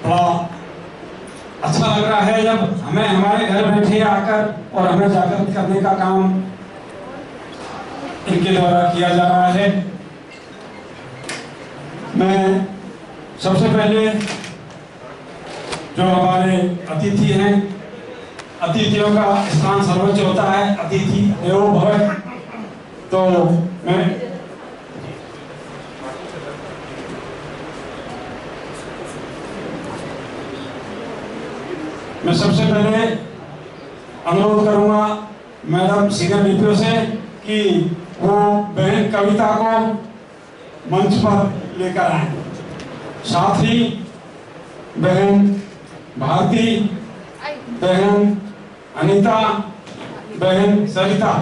बड़ा अच्छा लग रहा है जब हमें हमारे घर बैठे आकर और हमें जागृत करने का काम इनके द्वारा किया जा रहा है। मैं सबसे पहले जो हमारे अतिथि हैं, अतिथियों का स्थान सर्वोच्च होता है, अतिथि देवो भव। तो मैं सबसे पहले अनुरोध करूंगा मैडम सीनियर डीपीओ से कि वो बहन कविता को मंच पर लेकर आए। साथ ही बहन भारती, बहन अनीता, बहन सरिता,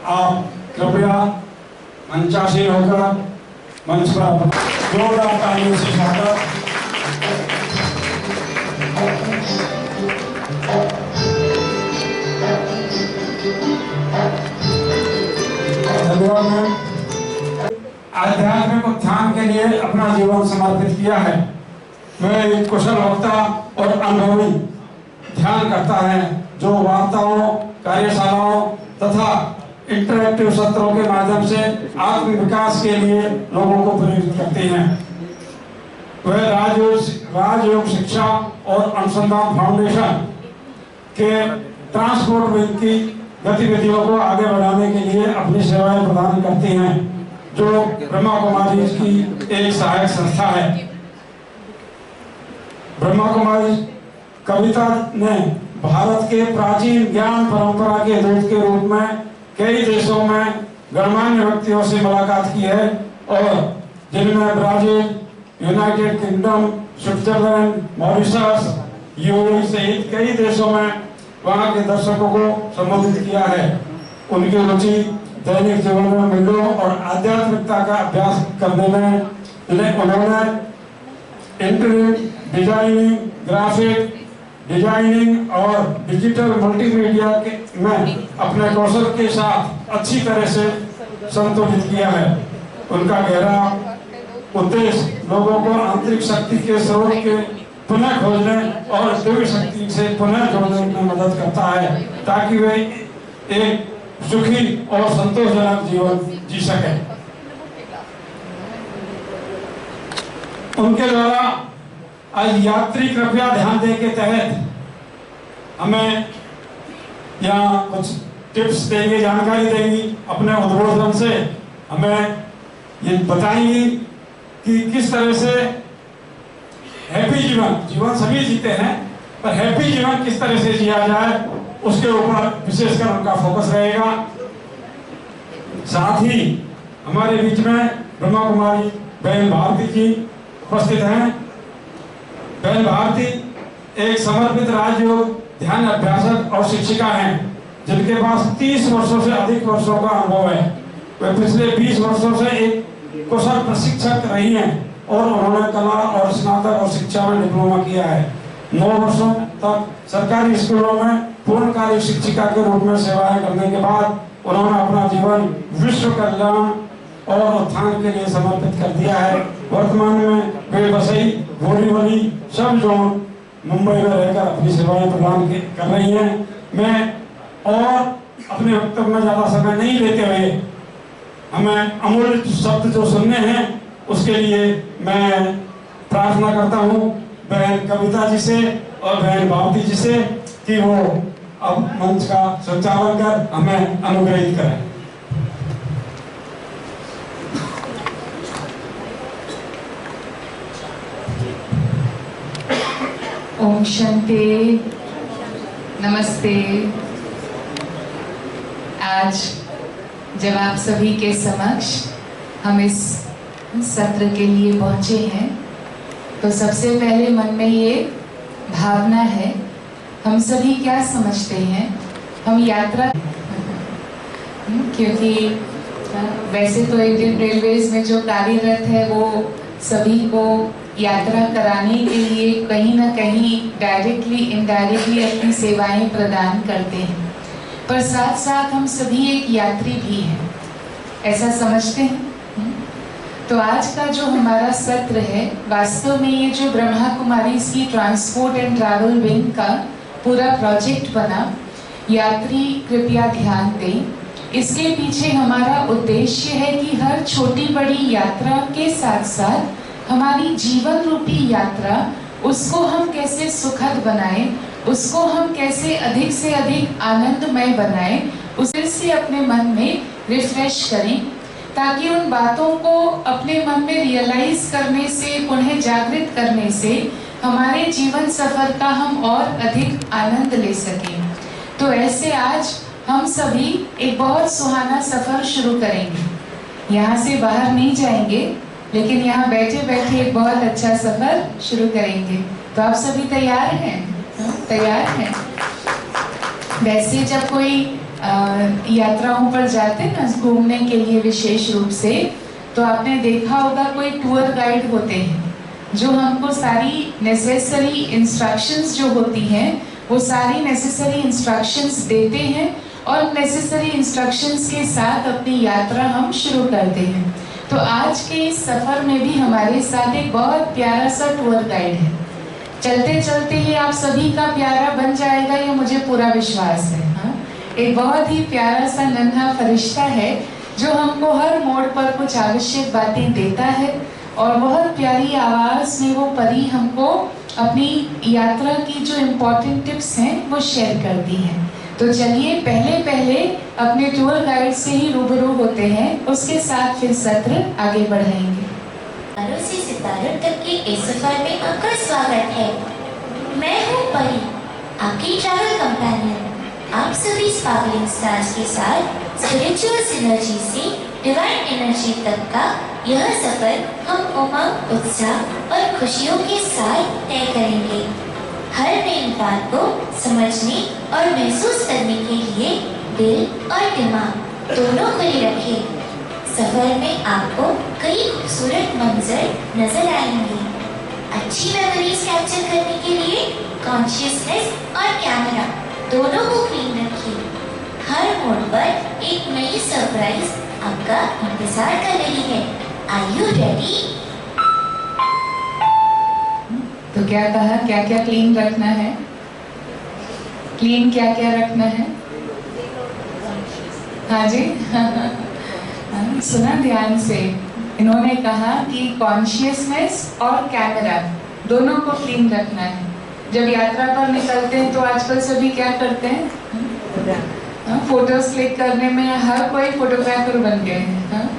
आप कृपया मंचासीन होकर मंच पर जोरदार तालियों से स्वागत। आध्यात्मिक उत्थान के लिए अपना जीवन समर्पित किया है। वह एक कुशल वक्ता और अनुभवी ध्यान करता है जो वार्ताओं, कार्यशालाओं तथा इंटरैक्टिव सत्रों के माध्यम से आत्म विकास के लिए लोगों को प्रेरित करते हैं। वह राजयोग शिक्षा और अनुसंधान फाउंडेशन के ट्रांसपोर्ट विंग की गतिविधियों को आगे बढ़ाने के लिए अपनी सेवाएं प्रदान करते हैं, जो ब्रह्मा कुमारी की एक सहायक संस्था है। ब्रह्मा कुमारी कविता ने भारत के प्राचीन ज्ञान परंपरा के दूत के रूप में कई देशों में गणमान्य व्यक्तियों से मुलाकात की है, और जिनमें Brazil, United kingdom, Switzerland, Mauritius, UAE सहित कई देशों में वहां के दर्शकों को संबोधित किया है। उनकी रुचि दैनिक जीवन में मूल्यों और आध्यात्मिकता का अभ्यास करने में उन्होंने इंटरनेट डिजाइनिंग, ग्राफिक डिजाइनिंग और डिजिटल मल्टीमीडिया में अपने कौशल के साथ अच्छी तरह से संतुलित किया है। उनका गहरा उद्देश्य लोगों को आंतरिक शक्ति के स्रोत के पुनः खोजने और दिव्य शक्ति से पुनः जोड़ने में मदद करता है, ताकि वे एक सुखी और संतोषजनक जीवन जी सके। उनके द्वारा आज यात्री कृपया ध्यान दें के तहत हमें यहाँ कुछ टिप्स देंगे, जानकारी देंगी। अपने उद्बोधन से हमें ये बताएंगी कि किस तरह से हैप्पी जीवन सभी जीते हैं, पर हैप्पी जीवन किस तरह से जिया जाए उसके ऊपर विशेषकर उनका फोकस रहेगा। साथ ही हमारे बीच में ब्रह्मा कुमारी बहन भारती जी उपस्थित हैं। बहन भारती एक समर्पित राजयोग ध्यान अभ्यासक और शिक्षिका हैं, जिनके पास 30 वर्षों से अधिक वर्षों का अनुभव है। वे पिछले 20 वर्षों से एक कुशल प्रशिक्षक रही हैं और उन्होंने कला और स्नातक और शिक्षा में डिप्लोमा किया है। 9 वर्षों तक सरकारी स्कूलों में पूर्णकालिक शिक्षिका के रूप में सेवाएं करने के बाद उन्होंने अपना जीवन विश्व कल्याण और उत्थान के लिए समर्पित कर दिया है। वर्तमान में वे वसई, बोरीवली, सब जोन मुंबई में रहकर अपनी सेवाएं प्रदान कर रही हैं। मैं और अपने वक्तव्य में ज्यादा समय नहीं लेते हुए हमें अमूल्य शब्द जो सुनने हैं उसके लिए मैं प्रार्थना करता हूँ बहन कविता जी से और बहन भारती जी से कि वो अब मंच का संचालन कर हमें अनुग्रहित करें। ओम शांति, नमस्ते। आज जब आप सभी के समक्ष हम इस सत्र के लिए पहुंचे हैं तो सबसे पहले मन में ये भावना है, हम सभी क्या समझते हैं हम यात्रा क्योंकि वैसे तो इंडियन रेलवेज में जो कार्यरत है वो सभी को यात्रा कराने के लिए कहीं ना कहीं डायरेक्टली इनडायरेक्टली अपनी सेवाएं प्रदान करते हैं, पर साथ साथ हम सभी एक यात्री भी हैं, ऐसा समझते हैं। तो आज का जो हमारा सत्र है, वास्तव में ये जो ब्रह्मा कुमारीज की ट्रांसपोर्ट एंड ट्रैवल विंग का पूरा प्रोजेक्ट बना, यात्री कृपया ध्यान दें। इसके पीछे हमारा उद्देश्य है कि हर छोटी बड़ी यात्रा के साथ साथ हमारी जीवन रूपी यात्रा, उसको हम कैसे सुखद बनाएं, उसको हम कैसे अधिक से अधिक आनंदमय बनाएं, उसे अपने मन में रिफ्रेश करें, ताकि उन बातों को अपने मन में रियलाइज करने से, उन्हें जागृत करने से हमारे जीवन सफर का हम और अधिक आनंद ले सकें। तो ऐसे आज हम सभी एक बहुत सुहाना सफर शुरू करेंगे। यहाँ से बाहर नहीं जाएंगे, लेकिन यहाँ बैठे बैठे एक बहुत अच्छा सफर शुरू करेंगे। तो आप सभी तैयार हैं? तैयार हैं? वैसे जब कोई यात्राओं पर जाते हैं ना घूमने के लिए विशेष रूप से, तो आपने देखा होगा कोई टूर गाइड होते हैं जो हमको सारी नेसेसरी इंस्ट्रक्शंस जो होती हैं, वो सारी नेसेसरी इंस्ट्रक्शंस देते हैं और नेसेसरी इंस्ट्रक्शंस के साथ अपनी यात्रा हम शुरू करते हैं। तो आज के इस सफर में भी हमारे साथ एक बहुत प्यारा सा टूर गाइड है। चलते चलते ये आप सभी का प्यारा बन जाएगा, ये मुझे पूरा विश्वास है। एक बहुत ही प्यारा सा नन्हा फरिश्ता है जो हमको हर मोड़ पर कुछ आवश्यक बातें देता है और बहुत प्यारी आवाज में वो परी हमको अपनी यात्रा की जो इम्पोर्टेंट टिप्स हैं वो शेयर करती है। तो चलिए पहले पहले अपने टूर गाइड से ही रूबरू होते हैं, उसके साथ फिर सत्र आगे बढ़ाएंगे। सितारों से सितारों तक के इस सफर में आपका स्वागत है। मैं हूँ परी, आपकी ट्रैवल कंपेनियन। आप सभी स्पार्कलिंग स्टार्स के साथ स्पिरिचुअल सिनर्जी से डिवाइन एनर्जी तक का यह सफर हम उमंग, उत्साह और खुशियों के साथ तय करेंगे। हर नई बात को समझने और महसूस करने के लिए दिल और दिमाग दोनों खुले रखें। सफर में आपको कई खूबसूरत मंजर नजर आएंगे। अच्छी मेमोरीज कैप्चर करने के लिए कॉन्शियसनेस और कैमरा दोनों को क्लीन रखिए। हर मोड़ पर एक नई सरप्राइज आपका इंतजार कर रही है। Are you ready? तो क्या कहा, क्या क्या क्लीन रखना है? क्लीन क्या क्या रखना है? हाँ जी सुना ध्यान से। इन्होंने कहा कि कॉन्शियसनेस और कैमरा दोनों को क्लीन रखना है। जब यात्रा पर निकलते हैं तो आजकल सभी क्या करते हैं, फोटोज क्लिक करने में हर कोई फोटोग्राफर बन गए हैं।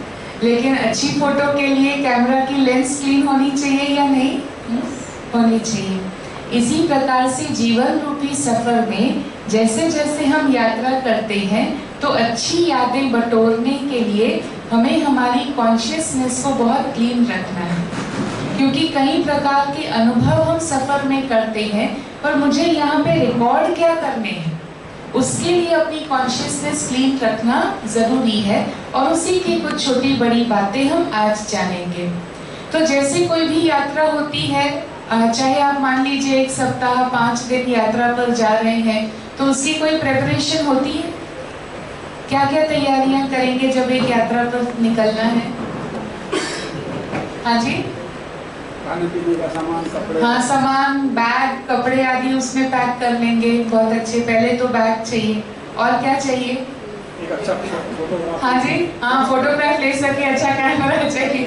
लेकिन अच्छी फोटो के लिए कैमरा की लेंस क्लीन होनी चाहिए या नहीं? होनी चाहिए। इसी प्रकार से जीवन रूपी सफर में जैसे जैसे हम यात्रा करते हैं तो अच्छी यादें बटोरने के लिए हमें हमारी कॉन्शियसनेस को बहुत क्लीन रखना है, क्योंकि कई प्रकार के अनुभव हम सफर में करते हैं, पर मुझे यहाँ पे रिकॉर्ड क्या करने हैं, उसके लिए अपनी कॉन्शियसनेस क्लीन रखना जरूरी है। और उसी की कुछ छोटी बड़ी बातें हम आज जानेंगे। तो जैसे कोई भी यात्रा होती है, चाहे आप मान लीजिए 1 सप्ताह 5 दिन यात्रा पर जा रहे हैं, तो उसकी कोई प्रेपरेशन होती है। क्या क्या तैयारियां करेंगे जब एक यात्रा पर निकलना है? हाँ जी, खाने पीने का सामान, कपड़े। हाँ, सामान, बैग, कपड़े आदि उसमें पैक कर लेंगे। बहुत अच्छे। पहले तो बैग चाहिए, और क्या चाहिए? एक अच्छा फोटोग्राफ। हाँ जी, हाँ, फोटोग्राफ ले सके, अच्छा कैमरा चाहिए।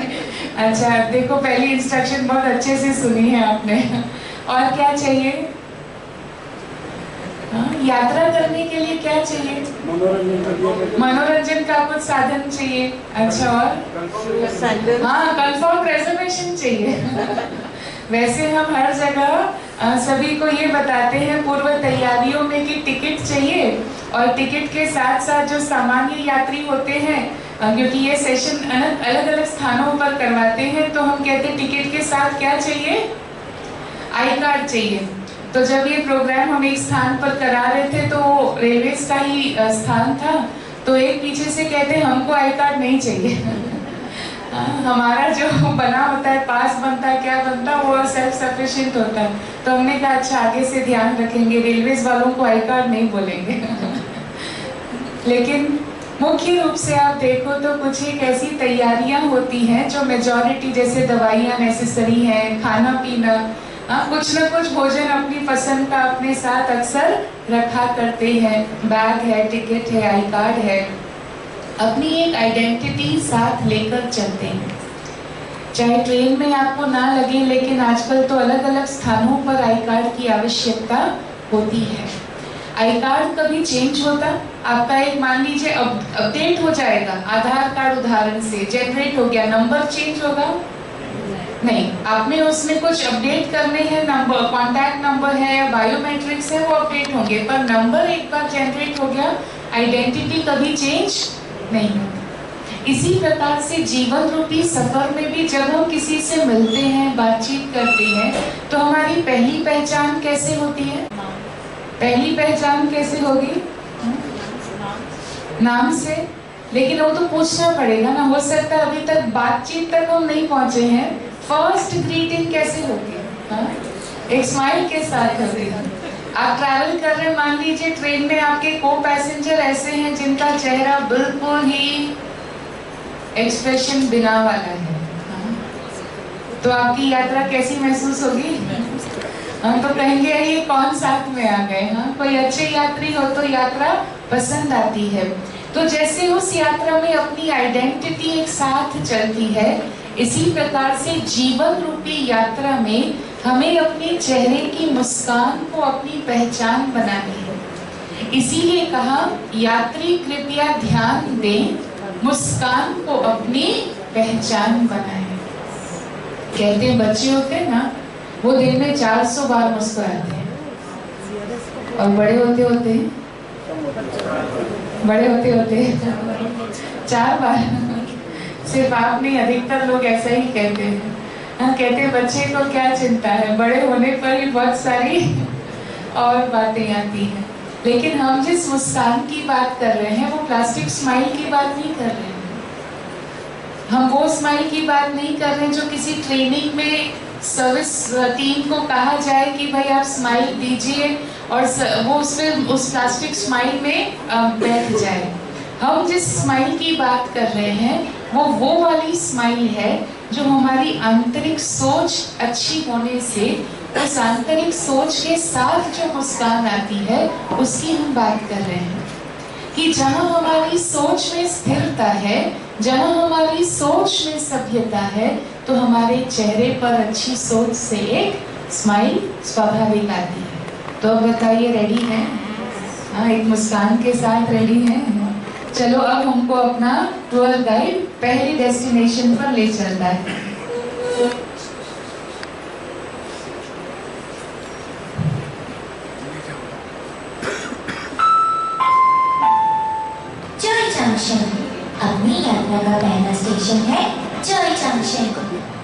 अच्छा, देखो पहली इंस्ट्रक्शन बहुत अच्छे से सुनी है आपने। और क्या चाहिए? यात्रा करने के लिए क्या चाहिए? मनोरंजन का कुछ साधन चाहिए। अच्छा, और हाँ, कंफर्म रिजर्वेशन चाहिए। वैसे हम हर जगह सभी को ये बताते हैं पूर्व तैयारियों में कि टिकट चाहिए, और टिकट के साथ साथ जो सामान्य यात्री होते हैं, क्योंकि ये सेशन अलग अलग स्थानों पर करवाते हैं, तो हम कहते हैं टिकट के साथ क्या चाहिए? आई कार्ड चाहिए। तो जब ये प्रोग्राम हम एक स्थान पर करा रहे थे, तो रेलवे का ही स्थान था, तो एक पीछे से कहते हमको आई कार्ड नहीं चाहिए। हमारा जो बना होता है, पास बनता है, क्या बनता है, वो सेल्फ सफिशिएंट होता है। तो हमने कहा अच्छा, आगे से ध्यान रखेंगे, रेलवेज वालों को आई कार्ड नहीं बोलेंगे। लेकिन मुख्य रूप से आप देखो तो कुछ एक ऐसी तैयारियां होती हैं जो मेजॉरिटी, जैसे दवाइयां नेसेसरी हैं, खाना पीना, कुछ न कुछ भोजन अपनी पसंद का अपने साथ अक्सर रखा करते हैं। बैग है, टिकट है, आई कार्ड है, अपनी एक आइडेंटिटी साथ लेकर चलते हैं। चाहे ट्रेन में आपको ना लगे, लेकिन आजकल तो अलग अलग स्थानों पर आई कार्ड की आवश्यकता होती है। आई कार्ड कभी चेंज होता, आपका एक मान लीजिए अपडेट हो जाएगा, आधार कार्ड उदाहरण से जनरेट हो गया, नंबर चेंज होगा नहीं, आपने उसमें कुछ अपडेट करने हैं, नंबर, कॉन्टैक्ट नंबर है या बायोमेट्रिक्स है, वो अपडेट होंगे, पर नंबर एक बार जनरेट हो गया, आइडेंटिटी कभी चेंज नहीं होती। इसी प्रकार से जीवन रूपी सफर में भी जब हम किसी से मिलते हैं, बातचीत करते हैं, तो हमारी पहली पहचान कैसे होती है? पहली पहचान कैसे होगी? नाम से। लेकिन वो तो पूछना पड़ेगा ना, हो सकता है अभी तक बातचीत तक हम नहीं पहुंचे हैं। फर्स्ट ग्रीटिंग कैसे होती है? एक स्माइल के साथ होती है। आप ट्रैवल कर रहे हैं, मान लीजिए ट्रेन में आपके को पैसेंजर ऐसे हैं जिनका चेहरा बिल्कुल ही एक्सप्रेशन बिना वाला है, तो आपकी यात्रा कैसी महसूस होगी? हम तो कहेंगे ये कौन साथ में आ गए। कोई अच्छे यात्री हो तो यात्रा पसंद आती है। तो जैसे उस यात्रा में अपनी आइडेंटिटी एक साथ चलती है, इसी प्रकार से जीवन रूपी यात्रा में हमें अपने चेहरे की मुस्कान को अपनी पहचान बनानी है। इसीलिए कहा, यात्री कृपया ध्यान दें, मुस्कान को अपनी पहचान बनाएं। कहते हैं बच्चे होते हैं ना, वो दिन में 400 बार मुस्कुराते हैं, और बड़े होते होते 4 बार। सिर्फ आप नहीं, अधिकतर लोग ऐसा ही कहते हैं। कहते हैं बच्चे को क्या चिंता है, बड़े होने पर ही बहुत सारी और बातें आती हैं। लेकिन हम जिस मुस्कान की बात कर रहे हैं, वो प्लास्टिक स्माइल की बात नहीं कर रहे हैं। हम वो स्माइल की बात नहीं कर रहे हैं जो किसी ट्रेनिंग में सर्विस टीम को कहा जाए कि भाई आप स्माइल दीजिए और वो उस प्लास्टिक स्माइल में बैठ जाए। हम जिस स्माइल की बात कर रहे हैं वो वाली स्माइल है जो हमारी आंतरिक सोच अच्छी होने से, उस आंतरिक सोच के साथ जो मुस्कान आती है, उसकी हम बात कर रहे हैं। कि जहाँ हमारी सोच में स्थिरता है, जहाँ हमारी सोच में सभ्यता है, तो हमारे चेहरे पर अच्छी सोच से एक स्माइल स्वाभाविक आती है। तो अब बताइए, रेडी हैं? हाँ, एक मुस्कान के साथ रेडी हैं? चलो अब हमको अपना टूर गाइड पहली डेस्टिनेशन पर ले चलता है। जॉय जंक्शन अपनी यात्रा का पहला स्टेशन है। जॉय जंक्शन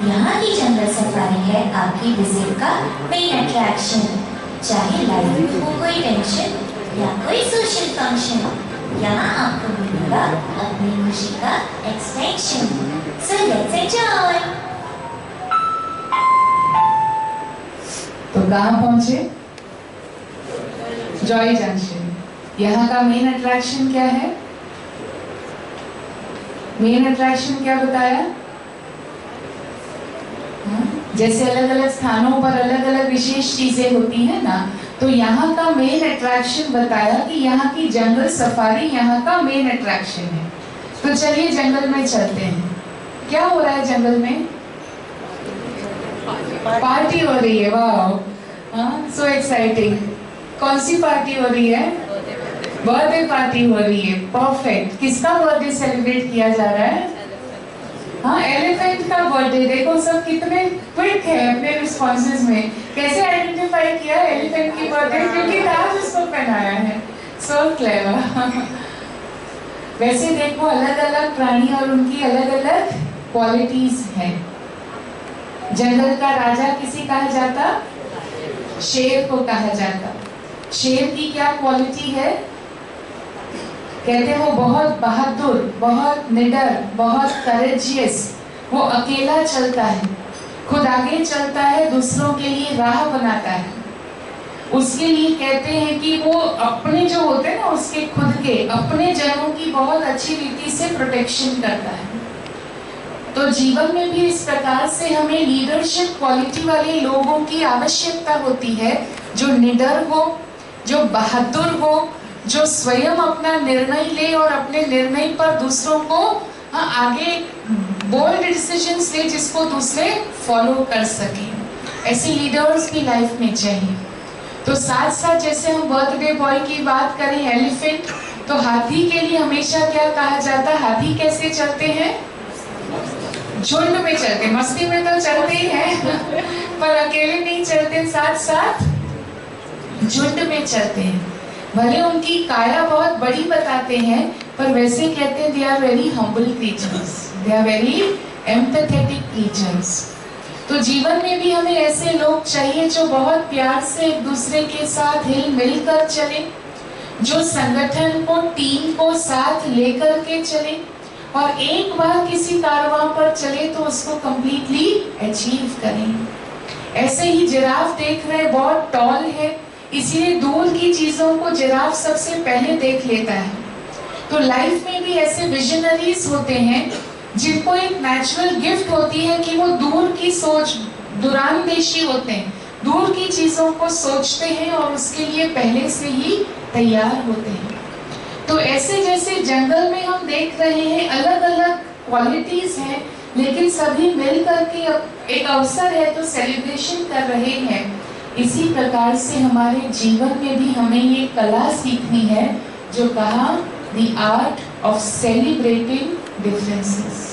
यहाँ की जंगल सफारी है आपकी विजिट का मेन अट्रैक्शन। चाहे लाइफ हो कोई टेंशन या कोई सोशल फंक्शन, यहाँ आपको मिलेगा अपनी खुशी का एक्सटेंशन। So let's enjoy. तो कहाँ पहुंचे? Joy junction. यहाँ का मेन अट्रैक्शन क्या है? मेन अट्रैक्शन क्या बताया? जैसे अलग अलग स्थानों पर अलग अलग विशेष चीजें होती हैं ना, तो यहाँ का मेन अट्रैक्शन बताया कि यहाँ की जंगल सफारी यहाँ का मेन अट्रैक्शन है। तो चलिए जंगल में चलते हैं। क्या हो रहा है जंगल में? पार्टी हो रही है। वाह, सो एक्साइटिंग। कौन सी पार्टी हो रही है? बर्थडे पार्टी हो रही है। परफेक्ट। किसका बर्थडे सेलिब्रेट किया जा रहा है? हाँ, एलिफेंट का बर्थडे। देखो सब कितने क्विक है अपने रिस्पॉन्सेज में। कैसे आइडेंटिफाई किया एलिफेंट की बर्थडे? क्योंकि ताज उसको पहनाया है। सो क्लेवर। वैसे देखो अलग अलग प्राणी और उनकी अलग अलग क्वालिटीज हैं। जंगल का राजा किसे कहा जाता? शेर को कहा जाता। शेर की क्या क्वालिटी है? कहते हैं वो बहुत बहादुर, बहुत निडर, बहुत करेजियस। वो अकेला चलता है, खुद आगे चलता है, दूसरों के लिए राह बनाता है। उसके लिए कहते हैं कि वो अपने जो होते हैं ना, उसके खुद के अपने जनों की बहुत अच्छी रीति से प्रोटेक्शन करता है। तो जीवन में भी इस प्रकार से हमें लीडरशिप क्वालिटी वाले लोगों की आवश्यकता होती है, जो निडर हो, जो बहादुर हो, जो स्वयं अपना निर्णय ले और अपने निर्णय पर दूसरों को आगे बोल्ड डिसीजंस ले, जिसको दूसरे फॉलो कर सके। ऐसे लीडर्स भी लाइफ में चाहिए। तो साथ साथ जैसे हम बर्थडे बॉय की बात करें, एलिफेंट, तो हाथी के लिए हमेशा क्या कहा जाता है, हाथी कैसे चलते हैं? झुंड में चलते। मस्ती में तो चलते ही हैं पर अकेले नहीं चलते, साथ साथ झुंड में चलते हैं। भले उनकी काया बहुत बड़ी बताते हैं, पर वैसे कहते हैं they are very humble creatures, they are very empathetic creatures. तो जीवन में भी हमें ऐसे लोग चाहिए जो बहुत प्यार से एक दूसरे के साथ हिल मिल कर चले, जो संगठन को, टीम को साथ लेकर के चले, और एक बार किसी कारवां पर चले तो उसको कंप्लीटली अचीव करें। ऐसे ही जिराफ देख रहे, बहुत टॉल है, इसीलिए दूर की चीजों को जिराफ सबसे पहले देख लेता है। तो लाइफ में भी ऐसे विजनरीज होते हैं जिनको एक नेचुरल गिफ्ट होती है कि वो दूर की सोच, दूरांदेशी होते हैं, दूर की चीजों को सोचते हैं और उसके लिए पहले से ही तैयार होते हैं। तो ऐसे जैसे जंगल में हम देख रहे हैं अलग अलग क्वालिटीज हैं, लेकिन सभी मिलकर के एक अवसर है तो सेलिब्रेशन कर रहे हैं। इसी प्रकार से हमारे जीवन में भी हमें ये कला सीखनी है, जो कहा the art of celebrating differences.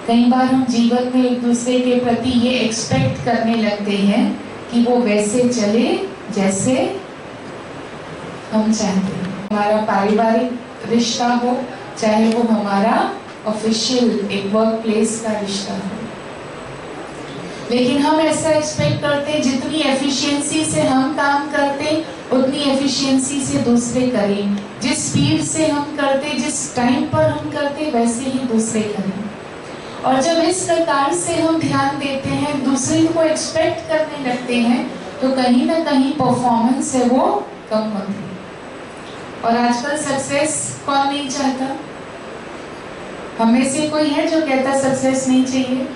कई बार हम जीवन में एक दूसरे के प्रति ये एक्सपेक्ट करने लगते हैं कि वो वैसे चले जैसे हम चाहते हैं। हमारा पारिवारिक रिश्ता हो, चाहे वो हमारा ऑफिशियल एक वर्क प्लेस का रिश्ता हो, लेकिन हम ऐसा एक्सपेक्ट करते हैं जितनी एफिशिएंसी से हम काम करते उतनी एफिशिएंसी से दूसरे करें, जिस स्पीड से हम करते, जिस टाइम पर हम करते, वैसे ही दूसरे करें। और जब इस प्रकार से हम ध्यान देते हैं, दूसरे को एक्सपेक्ट करने लगते हैं, तो कहीं ना कहीं परफॉर्मेंस है वो कम होती है। और आजकल सक्सेस कौन नहीं चाहता? हमें से कोई है जो कहता सक्सेस नहीं चाहिए?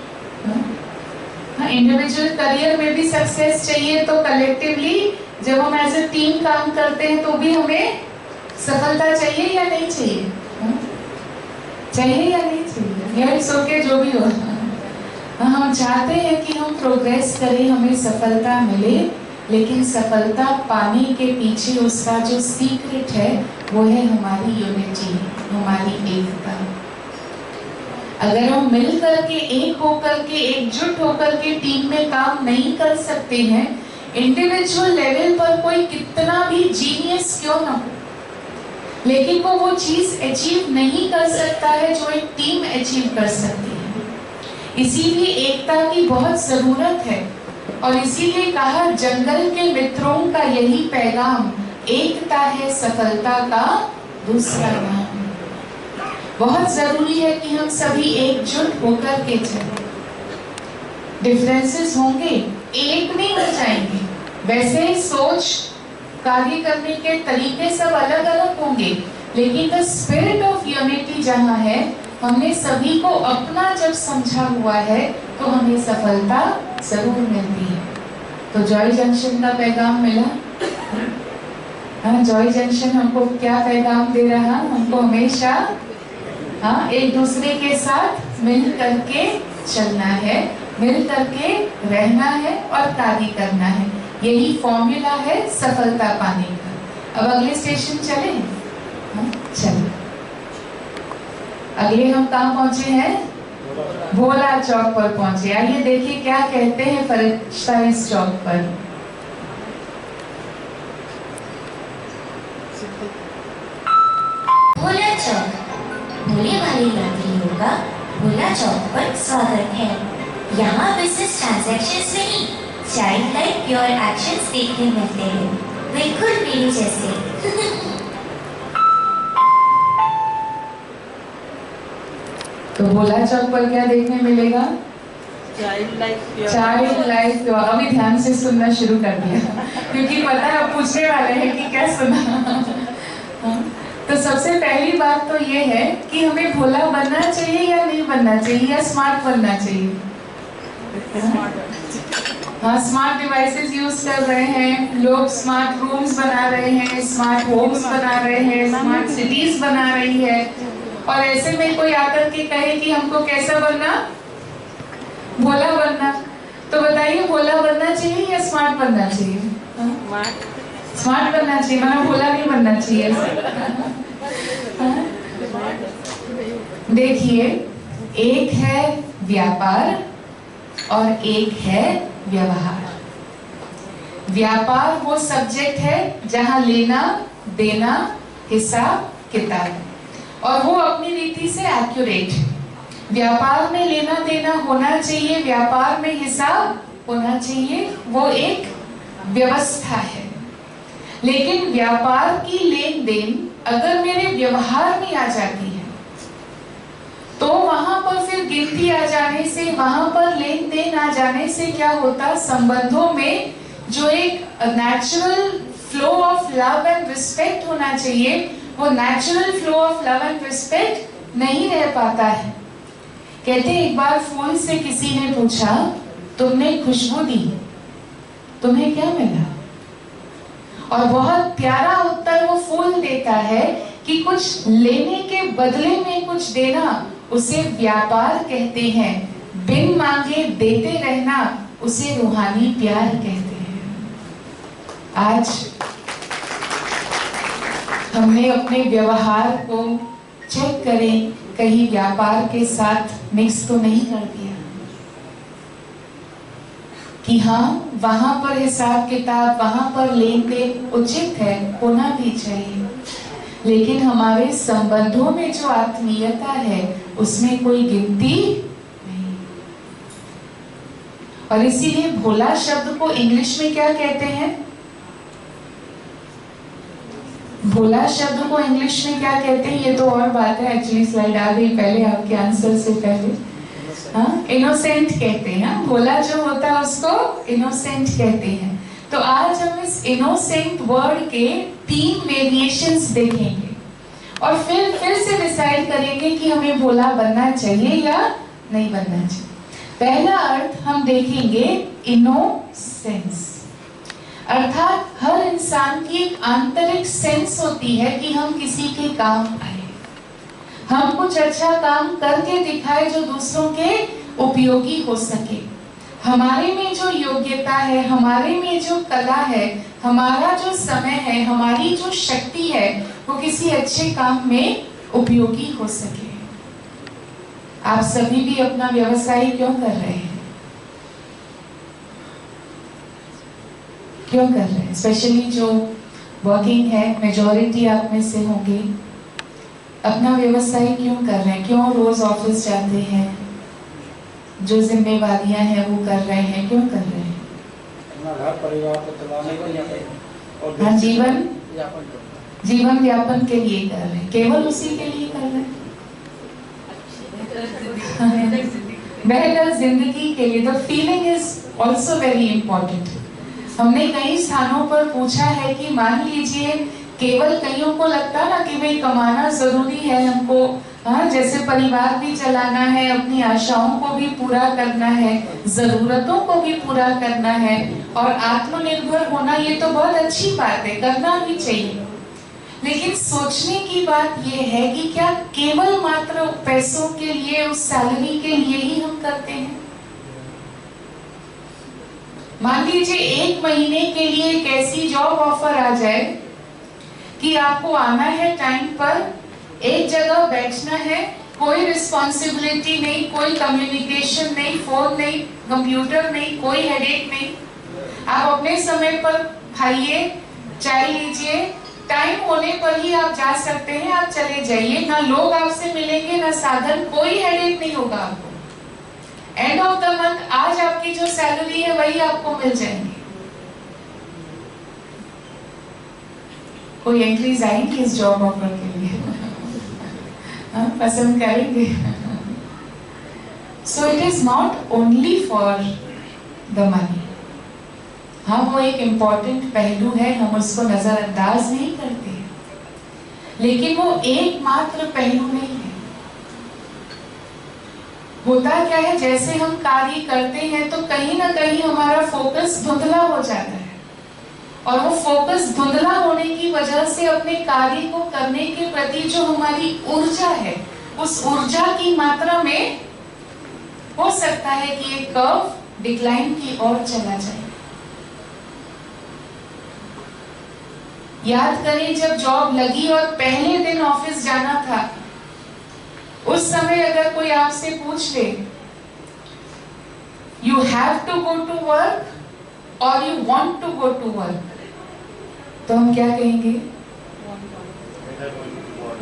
हाँ, इंडिविजुअल करियर में भी सक्सेस चाहिए, तो कलेक्टिवली जब हम एज ए टीम काम करते हैं तो भी हमें सफलता चाहिए या नहीं चाहिए? चाहिए या नहीं चाहिए? या इट्स ओके, जो भी हो। हम चाहते हैं कि हम प्रोग्रेस करें, हमें सफलता मिले, लेकिन सफलता पाने के पीछे उसका जो सीक्रेट है वो है हमारी यूनिटी, हमारी एकता। अगर हम मिल करके, एक होकर के, एकजुट होकर के टीम में काम नहीं कर सकते हैं, इंडिविजुअल लेवल पर कोई कितना भी जीनियस क्यों ना हो, लेकिन वो चीज अचीव नहीं कर सकता है जो एक टीम अचीव कर सकती है। इसीलिए एकता की बहुत जरूरत है, और इसीलिए कहा जंगल के मित्रों का यही पैगाम, एकता है सफलता का दूसरा नाम। बहुत जरूरी है कि हम सभी एकजुट होकर के चलें। डिफरेंसेस होंगे, एक नहीं हो जाएंगे, वैसे ही सोच, कार्य करने के तरीके सब अलग अलग होंगे, लेकिन द स्पिरिट ऑफ यूनिटी जहाँ है, हमने सभी को अपना जब समझा हुआ है, तो हमें सफलता जरूर मिलती है। तो जॉय जंक्शन का पैगाम मिला। हाँ, जॉय जंक्शन हमको क्या पैगाम दे रहा? हमको हमेशा एक दूसरे के साथ मिल करके चलना है, मिल करके रहना है और कार्य करना है। यही फॉर्मूला है सफलता पाने का। अब अगले स्टेशन चलें? चलें। अगले हम कहाँ पहुंचे हैं? भोला चौक पर पहुंचे। आइए देखिए क्या कहते हैं फरिश्ता इस चौक पर। भोला चौक, भोले वाले यात्रियों का भोला चौक पर स्वागत है। यहाँ बिजनेस ट्रांजैक्शंस नहीं, चाइल्ड लाइक प्योर एक्शंस देखने मिलते हैं, बिल्कुल मेरे जैसे। तो भोला चौक पर क्या देखने मिलेगा? चाइल्ड लाइफ अभी ध्यान से सुनना शुरू कर दिया क्योंकि पता है अब पूछने वाले हैं कि क्या सुना। तो सबसे पहली बात तो ये है कि हमें भोला बनना चाहिए या नहीं बनना चाहिए, या स्मार्ट बनना चाहिए। हाँ, स्मार्ट डिवाइसेस यूज कर रहे हैं लोग, स्मार्ट रूम्स बना रहे हैं, स्मार्ट होम्स बना रहे हैं, स्मार्ट सिटीज बना रही है, और ऐसे में कोई आकर के कहे कि हमको कैसा बनना, भोला बनना, तो बताइए भोला बनना चाहिए या स्मार्ट बनना चाहिए? स्मार्ट बनना चाहिए, माना भोला नहीं बनना चाहिए। देखिए, एक है व्यापार और एक है व्यवहार। व्यापार वो सब्जेक्ट है जहां लेना देना, हिसाब किताब, और वो अपनी रीति से एक्यूरेट है। व्यापार में लेना देना होना चाहिए, व्यापार में हिसाब होना चाहिए, वो एक व्यवस्था है। लेकिन व्यापार की लेन देन अगर मेरे व्यवहार में आ जाती है तो वहां पर फिर गिनती आ जाने से, वहां पर लेन देन आ जाने से क्या होता, संबंधों में जो एक natural flow of love and respect होना चाहिए, वो natural flow of love and respect नहीं रह पाता है। कहते एक बार फूल से किसी ने पूछा, तुमने खुशबू दी, तुम्हें क्या मिला? और बहुत प्यारा उत्तर वो फूल देता है कि कुछ लेने के बदले में कुछ देना, उसे व्यापार कहते हैं। बिन मांगे देते रहना, उसे रूहानी प्यार कहते हैं। आज हमने अपने व्यवहार को चेक करें, कहीं व्यापार के साथ मिक्स तो नहीं कर दिया कि हाँ, वहां पर हिसाब किताब, वहां पर लेन देन उचित है, होना भी चाहिए, लेकिन हमारे संबंधों में जो आत्मीयता है उसमें कोई गिनती नहीं। और इसीलिए भोला शब्द को इंग्लिश में क्या कहते हैं? भोला शब्द को इंग्लिश में क्या कहते हैं? ये तो और बात है, एक्चुअली स्लाइड आ गई पहले आपके आंसर से पहले। हाँ, इनोसेंट कहते हैं। भोला जो होता है उसको इनोसेंट कहते हैं। तो आज हम इस इनोसेंट वर्ड के 3 वेरिएशंस देखेंगे और फिर से डिसाइड करेंगे कि हमें भोला बनना चाहिए या नहीं बनना चाहिए। पहला अर्थ हम देखेंगे इनोसेंस, अर्थात हर इंसान की एक आंतरिक सेंस होती है कि हम किसी के काम आए, हम कुछ अच्छा काम करके दिखाए जो दूसरों के उपयोगी हो सके। हमारे में जो योग्यता है, हमारे में जो कला है, हमारा जो समय है, हमारी जो शक्ति है, वो किसी अच्छे काम में उपयोगी हो सके। आप सभी भी अपना व्यवसाय क्यों कर रहे हैं? क्यों कर रहे हैं? स्पेशली जो वर्किंग है, मेजॉरिटी आप में से होंगे, अपना व्यवसाय क्यों कर रहे हैं? क्यों रोज ऑफिस जाते हैं? जो जिम्मेवारियां हैं वो कर रहे हैं, क्यों कर रहे हैं? अपना घर परिवार को चलाने के लिए और हाँ, जीवन व्यापन के लिए कर रहे हैं, केवल उसी के लिए कर रहे हैं, बेहतर जिंदगी के लिए। तो feeling is also very important. हमने कई स्थानों पर पूछा है कि मान लीजिए केवल कईयों को लगता ना कि भाई कमाना जरूरी है हमको, हाँ, जैसे परिवार भी चलाना है, अपनी आशाओं को भी पूरा करना है, जरूरतों को भी पूरा करना है और आत्मनिर्भर होना, ये तो बहुत अच्छी बात है, करना भी चाहिए। लेकिन सोचने की बात ये है कि क्या केवल मात्र पैसों के लिए, उस सैलरी के लिए ही हम करते हैं? मान लीजिए 1 महीने के लिए एक ऐसी जॉब ऑफर आ जाए कि आपको आना है टाइम पर, एक जगह बैठना है, कोई रिस्पॉन्सिबिलिटी नहीं, कोई कम्युनिकेशन नहीं, फोन नहीं, कंप्यूटर नहीं, कोई हेडेक नहीं, आप अपने समय पर खाइए, चाय लीजिए, टाइम होने पर ही आप जा सकते हैं, आप चले जाइए, ना लोग आपसे मिलेंगे ना साधन, कोई हेडेक नहीं होगा आपको। एंड ऑफ द मंथ आज आपकी जो सैलरी है वही आपको मिल जाएंगी। कोई एंट्रीज आएंगी इस जॉब ऑफर के लिए? पसंद करेंगे? So it is not only for the money. हाँ, वो एक इम्पॉर्टेंट पहलू है, हम उसको नजरअंदाज नहीं करते हैं, लेकिन वो एकमात्र पहलू नहीं है। होता क्या है, जैसे हम कार्य करते हैं तो कहीं ना कहीं हमारा फोकस धुंधला हो जाता है, और वो फोकस धुंधला होने की वजह से अपने कार्य को करने के प्रति जो हमारी ऊर्जा है, उस ऊर्जा की मात्रा में हो सकता है कि एक कर्व डिक्लाइन की ओर चला जाए। याद करें, जब जॉब लगी और पहले दिन ऑफिस जाना था, उस समय अगर कोई आपसे पूछ ले you have to go to work और you want to go to work, तो हम क्या कहेंगे?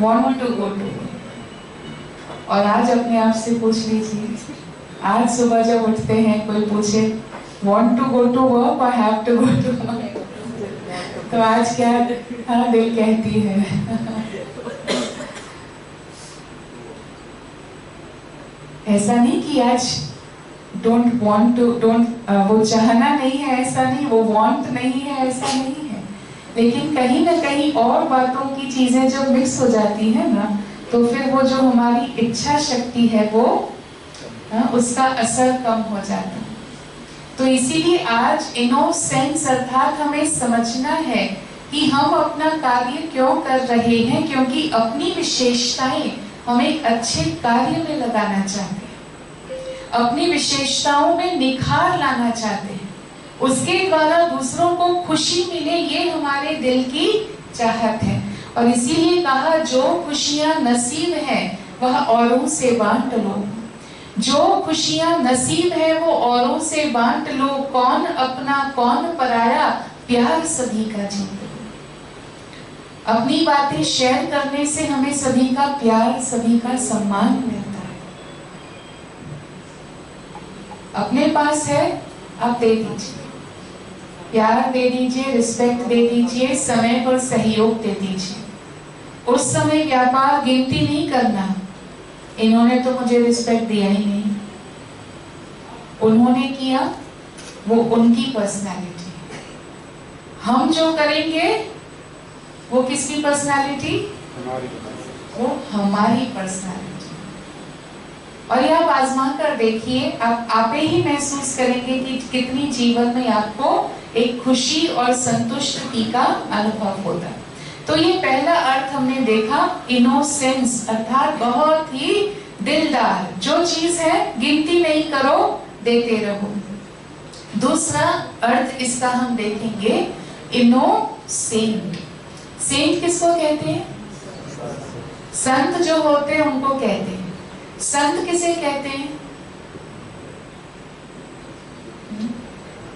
Want to go to work. और आज अपने आप से पूछ लीजिए, आज सुबह जब उठते हैं कोई पूछे want to go to work और have to go to work, तो आज क्या हाँ दिल कहती है। ऐसा नहीं कि आज डोंट वांट टू, वो चाहना नहीं है, ऐसा नहीं, वो वांट नहीं है, ऐसा नहीं है, लेकिन कहीं ना कहीं और बातों की चीजें जब मिक्स हो जाती है ना, तो फिर वो जो हमारी इच्छा शक्ति है वो उसका असर कम हो जाता है। तो इसीलिए आज इनोसेंस अर्थात हमें समझना है कि हम अपना कार्य क्यों कर रहे हैं, क्योंकि अपनी विशेषताएं हम एक अच्छे कार्य में लगाना चाहते हैं, अपनी विशेषताओं में निखार लाना चाहते हैं, उसके द्वारा दूसरों को खुशी मिले, ये हमारे दिल की चाहत है। और इसीलिए कहा, जो खुशियां नसीब है वह औरों से बांट लो, जो खुशियां नसीब है वो औरों से बांट लो, कौन अपना कौन पराया, प्यार सभी का जीत लो। अपनी बातें शेयर करने से हमें सभी का प्यार, सभी का सम्मान मिलता है। अपने पास है, आप दे दीजिए, प्यार दे दीजिए, रिस्पेक्ट दे दीजिए, समय पर सहयोग दे दीजिए। उस समय व्यापार गिनती नहीं करना, इन्होंने तो मुझे रिस्पेक्ट दिया ही नहीं, उन्होंने किया, वो उनकी पर्सनालिटी। हम जो करेंगे वो किसकी पर्सनालिटी? वो हमारी पर्सनालिटी। और ये आप आजमा कर देखिए, आप आपे ही महसूस करेंगे कि कितनी जीवन में आपको एक खुशी और संतुष्टि का अनुभव होता है। तो ये पहला अर्थ हमने देखा, इनोसेंस अर्थात बहुत ही दिलदार, जो चीज है गिनती नहीं करो, देते रहो। दूसरा अर्थ इसका हम देखेंगे, इनोसेंट। सेंट किसको कहते हैं? संत जो होते हैं उनको कहते हैं। संत किसे कहते हैं?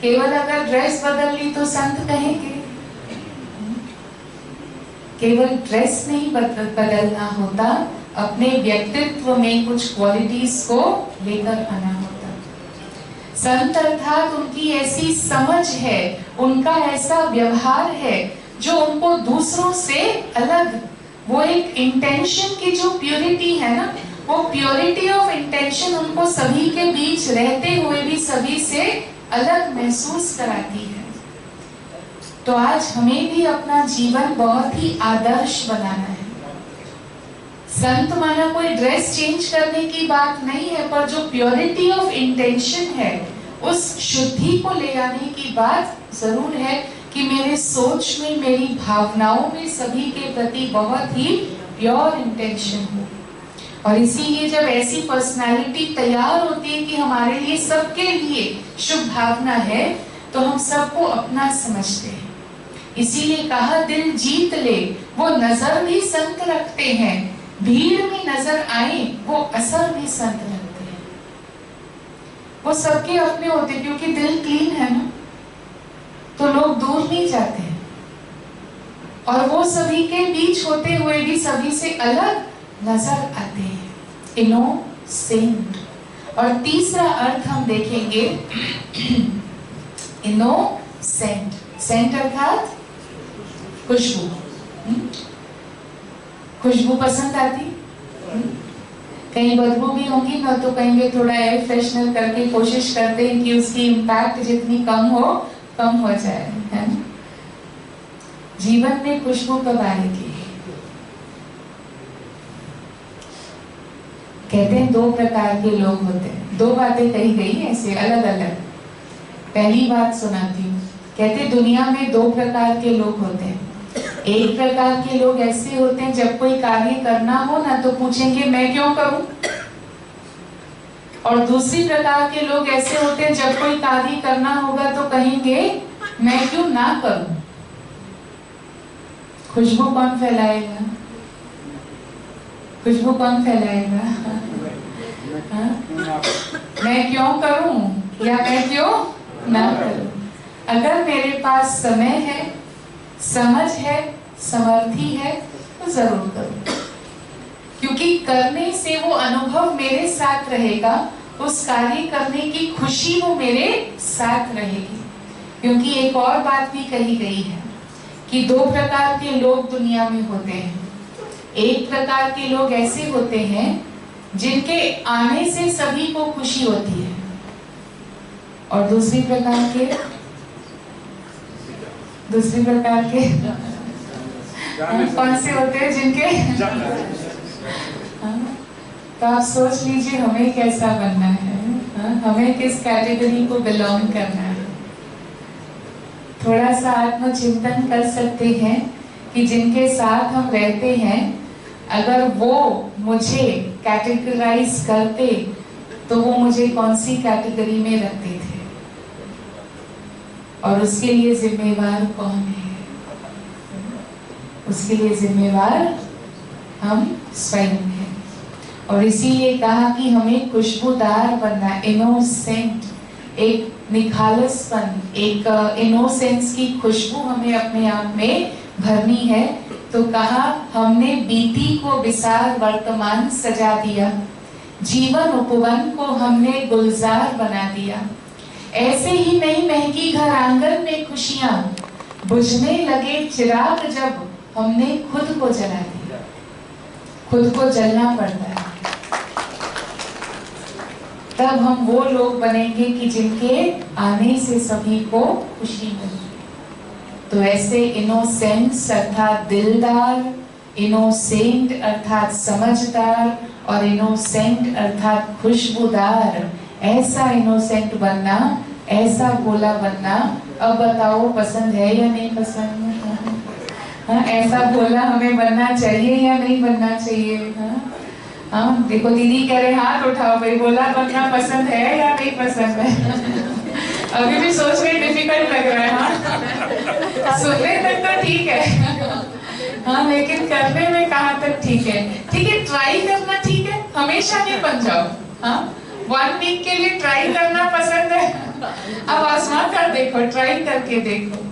केवल अगर ड्रेस बदल ली तो संत कहेंगे? केवल ड्रेस नहीं बदलना होता, अपने व्यक्तित्व में कुछ क्वालिटीज को लेकर आना होता। संत अर्थात उनकी ऐसी समझ है, उनका ऐसा व्यवहार है जो उनको दूसरों से अलग, वो एक इंटेंशन की जो प्योरिटी है ना, वो प्योरिटी ऑफ इंटेंशन उनको सभी के बीच रहते हुए भी सभी से अलग महसूस कराती है। तो आज हमें भी अपना जीवन बहुत ही आदर्श बनाना है। संत माना कोई ड्रेस चेंज करने की बात नहीं है, पर जो प्योरिटी ऑफ इंटेंशन है, उस शुद्धि को ले आने की बात जरूर है कि मेरे सोच में, मेरी भावनाओं में सभी के प्रति बहुत ही प्योर इंटेंशन हो। और इसीलिए जब ऐसी पर्सनालिटी तैयार होती है कि हमारे लिए, सबके लिए शुभ भावना है, तो हम सबको अपना समझते हैं। इसीलिए कहा, दिल जीत ले, वो नजर भी संत रखते हैं, भीड़ में नजर आए वो असर भी संत रखते हैं। वो सबके अपने होते, क्योंकि दिल क्लीन है ना, तो लोग दूर नहीं जाते हैं, और वो सभी के बीच होते हुए भी सभी से अलग नजर आते हैं। इनोसेंट। और तीसरा अर्थ हम देखेंगे, इनोसेंट। सेंट अर्थात खुशबू। खुशबू पसंद आती? कहीं बदबू भी होंगी ना, तो कहेंगे थोड़ा एयर फ्रेशनर करके कोशिश करते हैं कि उसकी इम्पैक्ट जितनी कम हो जाए, है ना। जीवन में खुशबू कब आएगी? कहते हैं 2 प्रकार के लोग होते हैं। 2 बातें कही गई ऐसे अलग अलग। पहली बात सुनाती हूँ। कहते दुनिया में 2 प्रकार के लोग होते हैं। एक प्रकार के लोग ऐसे होते हैं, जब कोई कार्य करना हो ना तो पूछेंगे मैं क्यों करूं। और दूसरी प्रकार के लोग ऐसे होते हैं, जब कोई कार्य करना होगा तो कहेंगे मैं क्यों ना करूं। खुशबू कौन फैलाएगा? खुशबू कौन फैलाएगा? मैं क्यों करूं या मैं क्यों ना करूं। अगर मेरे पास समय है, समझ है, समर्थी है तो जरूर करूं, क्योंकि करने से वो अनुभव मेरे साथ रहेगा, उस कार्य करने की खुशी वो मेरे साथ रहेगी। क्योंकि एक और बात भी कही गई है कि 2 प्रकार के लोग दुनिया में होते हैं। एक प्रकार के लोग ऐसे होते हैं जिनके आने से सभी को खुशी होती है, और दूसरी प्रकार के कौन से होते हैं जिनके तो आप सोच लीजिए हमें कैसा बनना है, हमें किस कैटेगरी को बिलोंग करना है। थोड़ा सा आत्मचिंतन कर सकते हैं कि जिनके साथ हम रहते हैं, अगर वो मुझे कैटेगराइज करते तो वो मुझे कौन सी कैटेगरी में रखते थे, और उसके लिए जिम्मेवार कौन है? उसके लिए जिम्मेवार हम स्वयं हैं। और इसीलिए कहा कि हमें खुशबूदार बनना, इनोसेंट, एक निखालसपन, एक इनोसेंस की खुशबू हमें अपने आप में भरनी है। तो कहा हमने बीती को विसार वर्तमान सजा दिया, जीवन उपवन को हमने गुलजार बना दिया। ऐसे ही नहीं महकी घर आंगन में खुशियां, बुझने लगे चिराग जब हमने खुद को जला दिया। खुद को जलना पड़ता है, तब हम वो लोग बनेंगे कि जिनके आने से सभी को खुशी मिले। तो ऐसे इनोसेंस अर्थात दिलदार, इनोसेंट अर्थात समझदार, और इनोसेंट अर्थात खुशबूदार, ऐसा इनोसेंट बनना, ऐसा भोला बनना। अब बताओ पसंद है या नहीं पसंद? हाँ, ऐसा भोला हमें बनना चाहिए या नहीं बनना चाहिए? हाँ, देखो दीदी कह रहे हाथ उठाओ भाई, भोला बनना पसंद है या नहीं पसंद है? अभी भी सोच रहे डिफिकल्ट लग रहा है। हाँ, सुनने तक तो ठीक है, हाँ, लेकिन करने में कहाँ तक ठीक है? ठीक है, ट्राई करना ठीक है, हमेशा नहीं बन जाओ। हाँ, 1 वीक के लिए ट्राई करना पसंद है, अब आजमा कर देखो, ट्राई करके देखो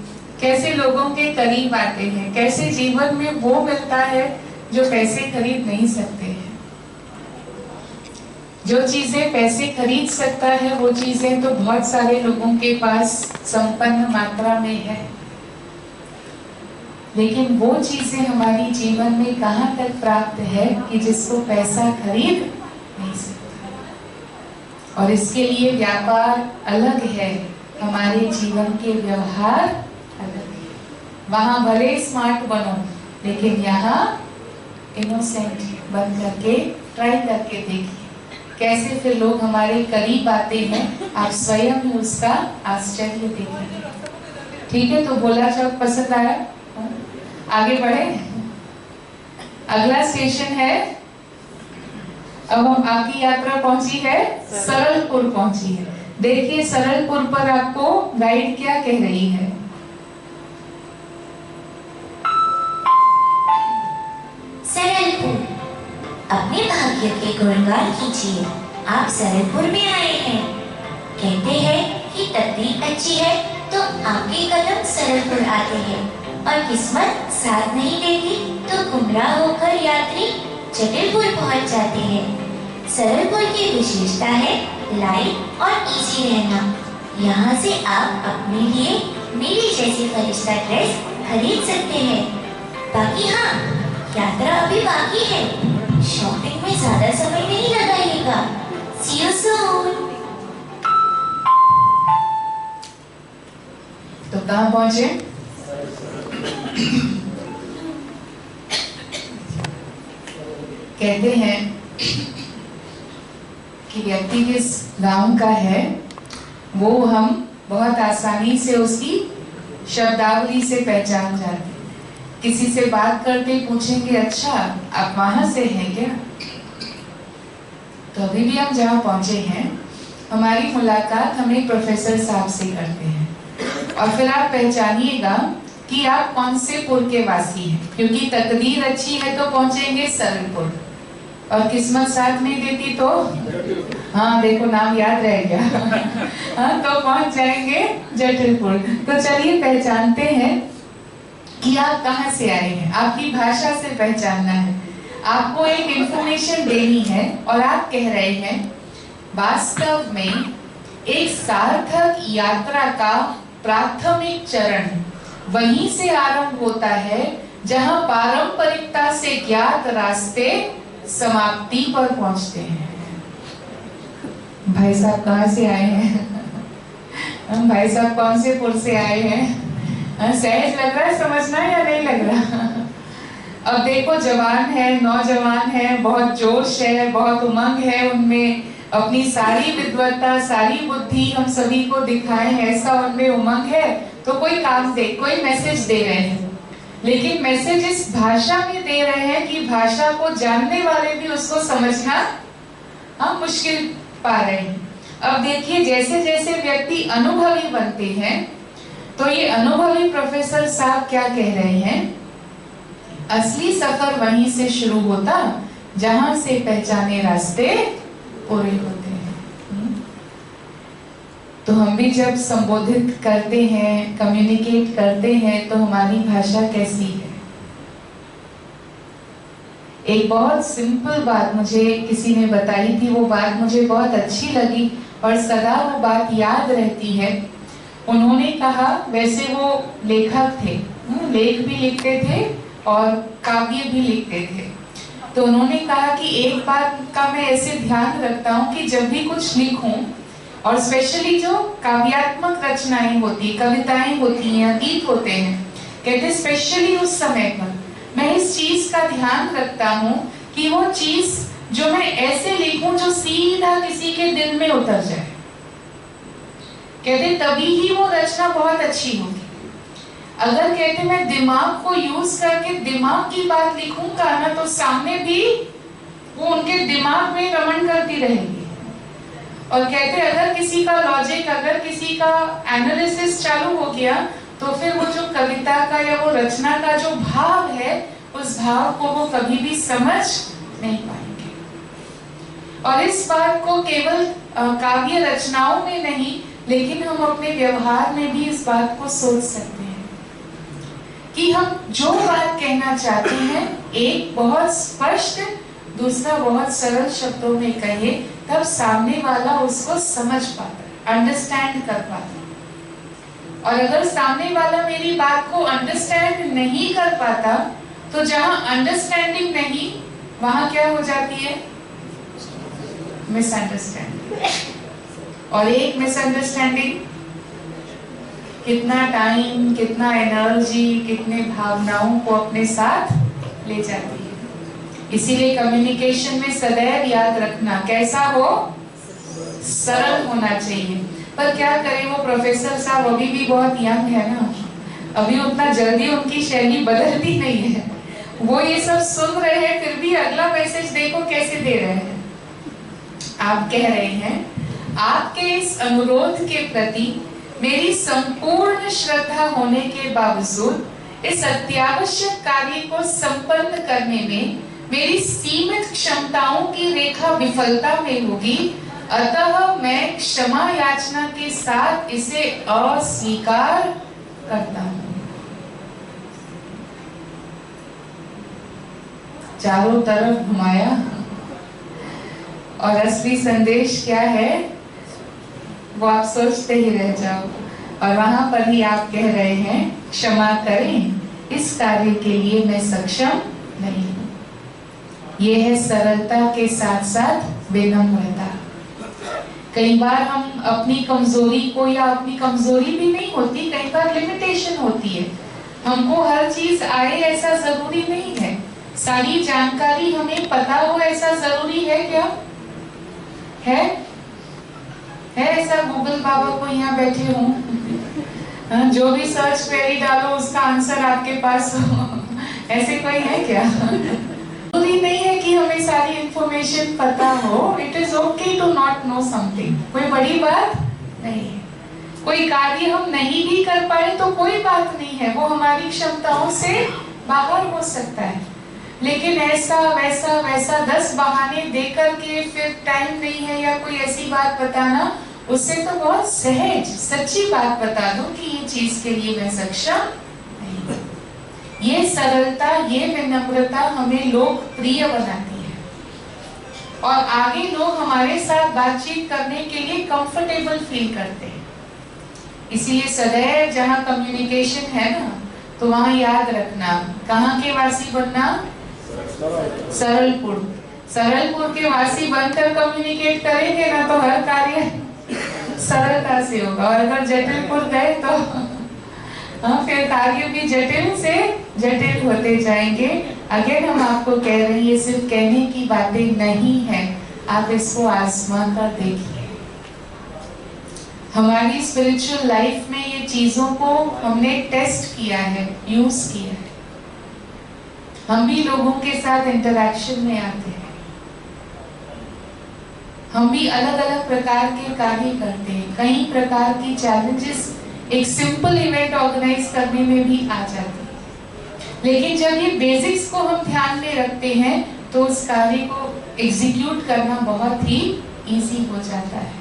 कैसे लोगों के करीब आते हैं, कैसे जीवन में वो मिलता है जो पैसे खरीद नहीं सकते हैं। जो चीजें पैसे खरीद सकता है वो चीजें तो बहुत सारे लोगों के पास संपन्न मात्रा में है, लेकिन वो चीजें हमारी जीवन में कहाँ तक प्राप्त है कि जिसको पैसा खरीद नहीं सकता। और इसके लिए व्यापार अलग है, हमारे जीवन के व्यवहार अलग है। वहां भले स्मार्ट बनो, लेकिन यहाँ इनोसेंट बन करके ट्राई करके देखिए कैसे फिर लोग हमारे करीब आते हैं। आप स्वयं ही उसका आश्चर्य देखिए। ठीक है, तो भोला चौक पसंद आया? आगे बढ़े, अगला स्टेशन है, अब हम आपकी यात्रा पहुंची है, सरलपुर पहुंची है। देखिए सरलपुर पर आपको गाइड क्या कह रही है। सरलपुर, अपने भाग्य के गुणगान कीजिए, आप सरलपुर में आए हैं। कहते हैं कि तकदीर अच्छी है तो आपके कदम सरलपुर आते हैं, और किस्मत साथ नहीं देती तो गुमराह होकर यात्री जटिलपुर पहुंच जाते हैं। सरलपुर की विशेषता है लाइट और इजी रहना। यहाँ से आप अपने लिए मेरी जैसी फरिश्ता ड्रेस खरीद सकते हैं। बाकी हाँ, यात्रा अभी बाकी है, शॉपिंग में ज्यादा समय नहीं लगाइएगा। See you soon। तो कहाँ पहुंचे? कहते हैं कि व्यक्ति किस गांव का है वो हम बहुत आसानी से उसकी शब्दावली से पहचान जाते हैं। किसी से बात करते पूछेंगे, अच्छा आप वहां से हैं क्या? तो अभी भी हम जहाँ पहुंचे हैं, हमारी मुलाकात हम एक प्रोफेसर साहब से करते हैं और फिर आप पहचानिएगा कि आप कौन से पुर के वासी हैं, क्योंकि तकदीर अच्छी है तो पहुंचेंगे सरलपुर और किस्मत साथ नहीं देती तो हाँ देखो नाम याद रह गया हाँ तो पहुंच जाएंगे जटिलपुर। तो चलिए पहचानते हैं कि आप कहाँ से आए हैं। आपकी भाषा से पहचानना है, आपको एक इंफॉर्मेशन देनी है और आप कह रहे हैं वास्तव में एक सार्थक यात्रा का प्राथमिक चरण वहीं से आरंभ होता है जहां पारंपरिकता से ज्ञात रास्ते समाप्ति पर पहुंचते हैं। भाई साहब कहाँ से आए हैं? भाई साहब कौन से पुर से आए हैं? सहज लग रहा है समझना या नहीं लग रहा? अब देखो जवान है, नौजवान है, बहुत जोश है, बहुत उमंग है उनमें, अपनी सारी विद्वत्ता सारी बुद्धि हम सभी को दिखाएं, ऐसा उनमें उमंग है तो कोई काम दे, कोई मैसेज दे रहे हैं, लेकिन मैसेज इस भाषा में दे रहे हैं कि भाषा को जानने वाले भी उसको समझना मुश्किल पा रहे हैं। अब देखिए जैसे जैसे व्यक्ति अनुभवी बनते हैं तो ये अनुभवी प्रोफेसर साहब क्या कह रहे हैं, असली सफर वहीं से शुरू होता जहां से पहचाने रास्ते पूरे होते हैं। तो हम भी जब संबोधित करते हैं, कम्युनिकेट करते हैं तो हमारी भाषा कैसी है? एक बहुत सिंपल बात मुझे किसी ने बताई थी, वो बात मुझे बहुत अच्छी लगी और सदा वो बात याद रहती है। उन्होंने कहा, वैसे वो लेखक थे, लेख भी लिखते थे और काव्य भी लिखते थे, तो उन्होंने कहा कि एक बात का मैं ऐसे ध्यान रखता हूँ कि जब भी कुछ लिखूं और स्पेशली जो काव्यात्मक रचनाएं होती, कविताएं होती हैं, गीत होते हैं, कहते स्पेशली उस समय पर मैं इस चीज का ध्यान रखता हूँ कि वो चीज जो मैं ऐसे लिखूं जो सीधा किसी के दिल में उतर जाए। कहते तभी ही वो रचना बहुत अच्छी होगी। अगर कहते मैं दिमाग को यूज करके दिमाग की बात लिखूंगा ना तो सामने भी वो उनके दिमाग में रमण करती रहेगी। और कहते अगर किसी का लॉजिक, अगर किसी का एनालिसिस चालू हो गया तो फिर वो जो कविता का या वो रचना का जो भाव है उस भाव को वो कभी भी समझ नहीं पाएंगे। और इस बात को केवल काव्य रचनाओं में नहीं लेकिन हम अपने व्यवहार में भी इस बात को सोच सकते हैं कि हम जो बात कहना चाहते हैं एक बहुत स्पष्ट, दूसरा बहुत सरल शब्दों में कहे तब सामने वाला उसको समझ पाता, अंडरस्टैंड कर पाता। और अगर सामने वाला मेरी बात को अंडरस्टैंड नहीं कर पाता तो जहां अंडरस्टैंडिंग नहीं वहां क्या हो जाती है? मिसअंडरस्टैंडिंग। और एक मिसअंडरस्टैंडिंग कितना टाइम, कितना एनर्जी, कितने भावनाओं को अपने साथ ले जाती है। इसीलिए कम्युनिकेशन में सदैव याद रखना कैसा हो, सरल होना चाहिए। पर क्या करें, वो प्रोफेसर साहब अभी भी बहुत यंग है ना, अभी उतना जल्दी उनकी शैली बदलती नहीं है। वो ये सब सुन रहे हैं फिर भी अगला मैसेज देखो कैसे दे रहे हैं। आप कह रहे हैं आपके इस अनुरोध के प्रति मेरी संपूर्ण श्रद्धा होने के बावजूद इस अत्यावश्यक कार्य को संपन्न करने में मेरी सीमित क्षमताओं की रेखा विफलता में होगी, अतः मैं क्षमा याचना के साथ इसे अस्वीकार करता हूं। चारों तरफ घुमाया और असली संदेश क्या है वो आप सोचते ही रह जाओ। और वहां पर ही आप कह रहे हैं क्षमा करें, इस कार्य के लिए मैं सक्षम नहीं हूं। ये है सरलता के साथ साथ विनम्रता। कई बार हम अपनी कमजोरी को, या अपनी कमजोरी भी नहीं होती, कई बार लिमिटेशन होती है, हमको हर चीज आए ऐसा जरूरी नहीं है, सारी जानकारी हमें पता हो ऐसा जरूरी है क्या? है ऐसा? गूगल बाबा को यहाँ बैठे हूँ, जो भी सर्च क्वेरी डालो उसका आंसर आपके पास हो, ऐसे कोई है क्या? जरूरी नहीं है कि हमें सारी इंफॉर्मेशन पता हो। It is okay to not know something, कोई बड़ी बात नहीं है। कोई कार्य हम नहीं भी कर पाए तो कोई बात नहीं है, वो हमारी क्षमताओं से बाहर हो सकता है। लेकिन ऐसा वैसा वैसा 10 बहाने देकर के फिर टाइम नहीं है या कोई ऐसी बात बताना, उससे तो बहुत सहज सच्ची बात बता दो कि ये चीज के लिए मैं सक्षम नहीं। ये सरलता, ये विनम्रता हमें लोकप्रिय बनाती है और आगे लोग हमारे साथ बातचीत करने के लिए कंफर्टेबल फील करते हैं। इसीलिए सदैव जहाँ कम्युनिकेशन है ना, तो वहाँ याद रखना, कहाँ के वासी बनना? सरलपुर के वासी बनकर कम्युनिकेट करेंगे ना तो हर कार्य सरलता से होगा। और अगर जटिलपुर गए तो फिर कार्य भी जटिल से जटिल होते जाएंगे। अगेन हम आपको कह रहे हैं, ये सिर्फ कहने की बातें नहीं है, आप इसको आजमा कर देखिए। हमारी स्पिरिचुअल लाइफ में ये चीजों को हमने टेस्ट किया है, यूज किया है। हम भी लोगों के साथ इंटरैक्शन में आते हैं, हम भी अलग अलग प्रकार के कार्य करते हैं, कई प्रकार की चैलेंजेस एक सिंपल इवेंट ऑर्गेनाइज करने में भी आ जाती है। लेकिन जब ये बेसिक्स को हम ध्यान में रखते हैं तो उस कार्य को एग्जीक्यूट करना बहुत ही इजी हो जाता है।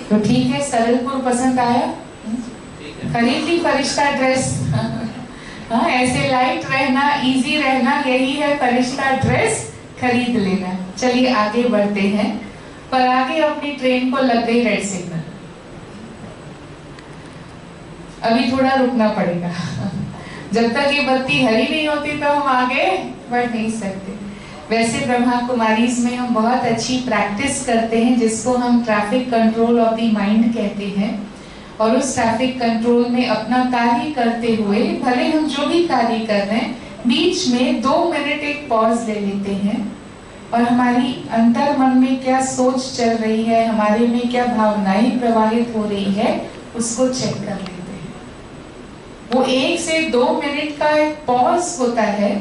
तो ठीक है, सरलपुर पसंद आया? खरीद ली फरिश्ता ड्रेस? हाँ, ऐसे लाइट रहना, इजी रहना, यही है फरिश्ता ड्रेस, खरीद लेना। चलिए आगे बढ़ते हैं। पर आगे अपनी ट्रेन को लग गई रेड सिग्नल, अभी थोड़ा रुकना पड़ेगा। जब तक ये बत्ती हरी नहीं होती तो हम आगे बढ़ नहीं सकते। वैसे ब्रह्मा कुमारीज में हम बहुत अच्छी प्रैक्टिस करते हैं जिसको हम traffic control of the mind कहते हैं। और उस ट्रैफिक कंट्रोल में अपना कार्य करते हुए, भले हम जो भी कार्य कर रहे हैं, बीच में 2 मिनट एक पॉज ले लेते हैं और हमारी अंतर मन में क्या सोच चल रही है, हमारे में क्या भावनाएं प्रवाहित हो रही है, उसको चेक कर लेते हैं। वो 1 से 2 मिनट का एक पॉज होता है,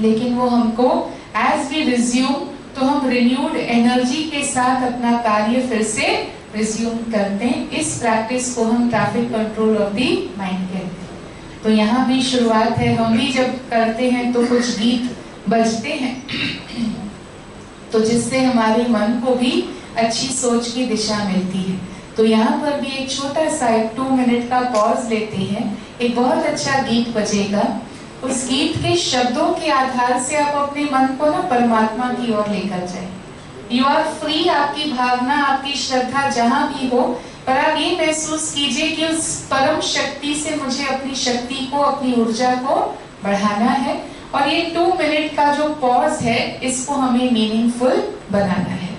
लेकिन वो हमको एज वी रिज्यूम तो हम रिन्यूड एनर्जी के साथ अपना कार्य फिर से रिज्यूम करते हैं। इस प्रैक्टिस को हम traffic control of the mind कहते हैं। तो यहाँ भी शुरुआत है, हम भी जब करते हैं तो कुछ गीत बजते हैं तो जिससे हमारे मन को भी अच्छी सोच की दिशा मिलती है। तो यहाँ पर भी एक छोटा सा 2 मिनट का पॉज लेते हैं। एक बहुत अच्छा गीत बजेगा, उस गीत के शब्दों के आधार से आप अपने मन को ना परमात्मा की ओर लेकर जाए। यू आर फ्री, आपकी भावना, आपकी श्रद्धा जहाँ भी हो, पर आप ये महसूस कीजिए कि उस परम शक्ति से मुझे अपनी शक्ति को, अपनी ऊर्जा को बढ़ाना है। और ये 2 मिनट का जो पॉज है, इसको हमें मीनिंगफुल बनाना है।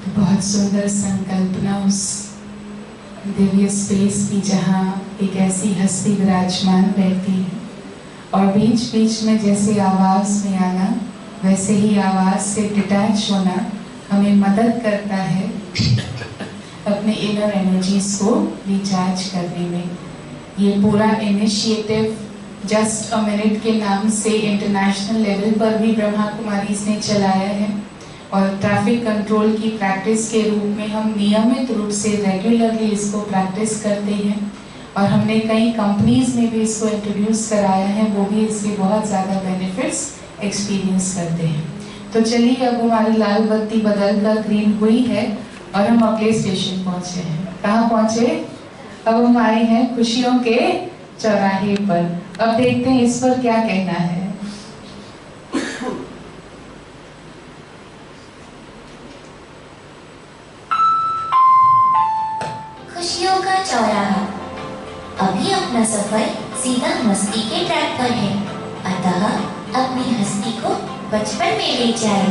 बहुत सुंदर संकल्पना उस दिव्य स्पेस की जहाँ एक ऐसी हस्ती विराजमान रहती है, और बीच बीच में जैसे आवाज़ में आना वैसे ही आवाज़ से डिटैच होना हमें मदद करता है अपने इनर एनर्जीज को रिचार्ज करने में। ये पूरा इनिशिएटिव जस्ट अ मिनट के नाम से इंटरनेशनल लेवल पर भी ब्रह्मा कुमारीज ने चलाया है, और ट्रैफिक कंट्रोल की प्रैक्टिस के रूप में हम नियमित रूप से रेगुलरली इसको प्रैक्टिस करते हैं, और हमने कई कंपनीज में भी इसको इंट्रोड्यूस कराया है, वो भी इसके बहुत ज़्यादा बेनिफिट्स एक्सपीरियंस करते हैं। तो चलिए, अब हमारी लाल बत्ती बदल कर ग्रीन हुई है और हम अगले स्टेशन पहुँचे हैं। कहाँ पहुँचे? अब हम आए हैं खुशियों के चौराहे पर। अब देखते हैं इस पर क्या कहना है। खुशियों का चौराहा। अभी अपना सफर सीधा मस्ती के ट्रैक पर है, अतः अपनी हस्ती को बचपन में ले जाए।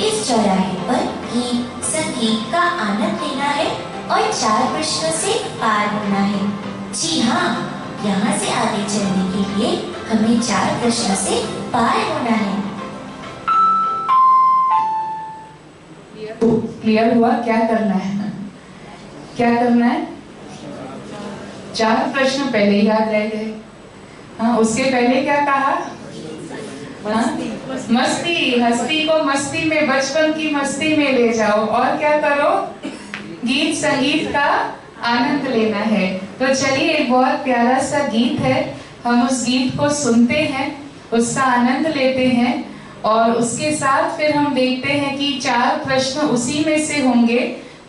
इस चौराहे पर गीत संगीत का आनंद लेना है और 4 प्रश्नों से पार होना है। जी हाँ, यहाँ से आगे चलने के लिए हमें 4 प्रश्नों से पार होना है। क्लियर हुआ? क्या करना है? क्या करना है? 4 प्रश्न पहले याद रह गए। हाँ, उसके पहले क्या कहा? मस्ती। हस्ती को मस्ती में, बचपन की मस्ती में ले जाओ, और क्या करो? गीत संगीत का आनंद लेना है। तो चलिए, एक बहुत प्यारा सा गीत है, हम उस गीत को सुनते हैं, उसका आनंद लेते हैं, और उसके साथ फिर हम देखते हैं कि 4 प्रश्न उसी में से होंगे,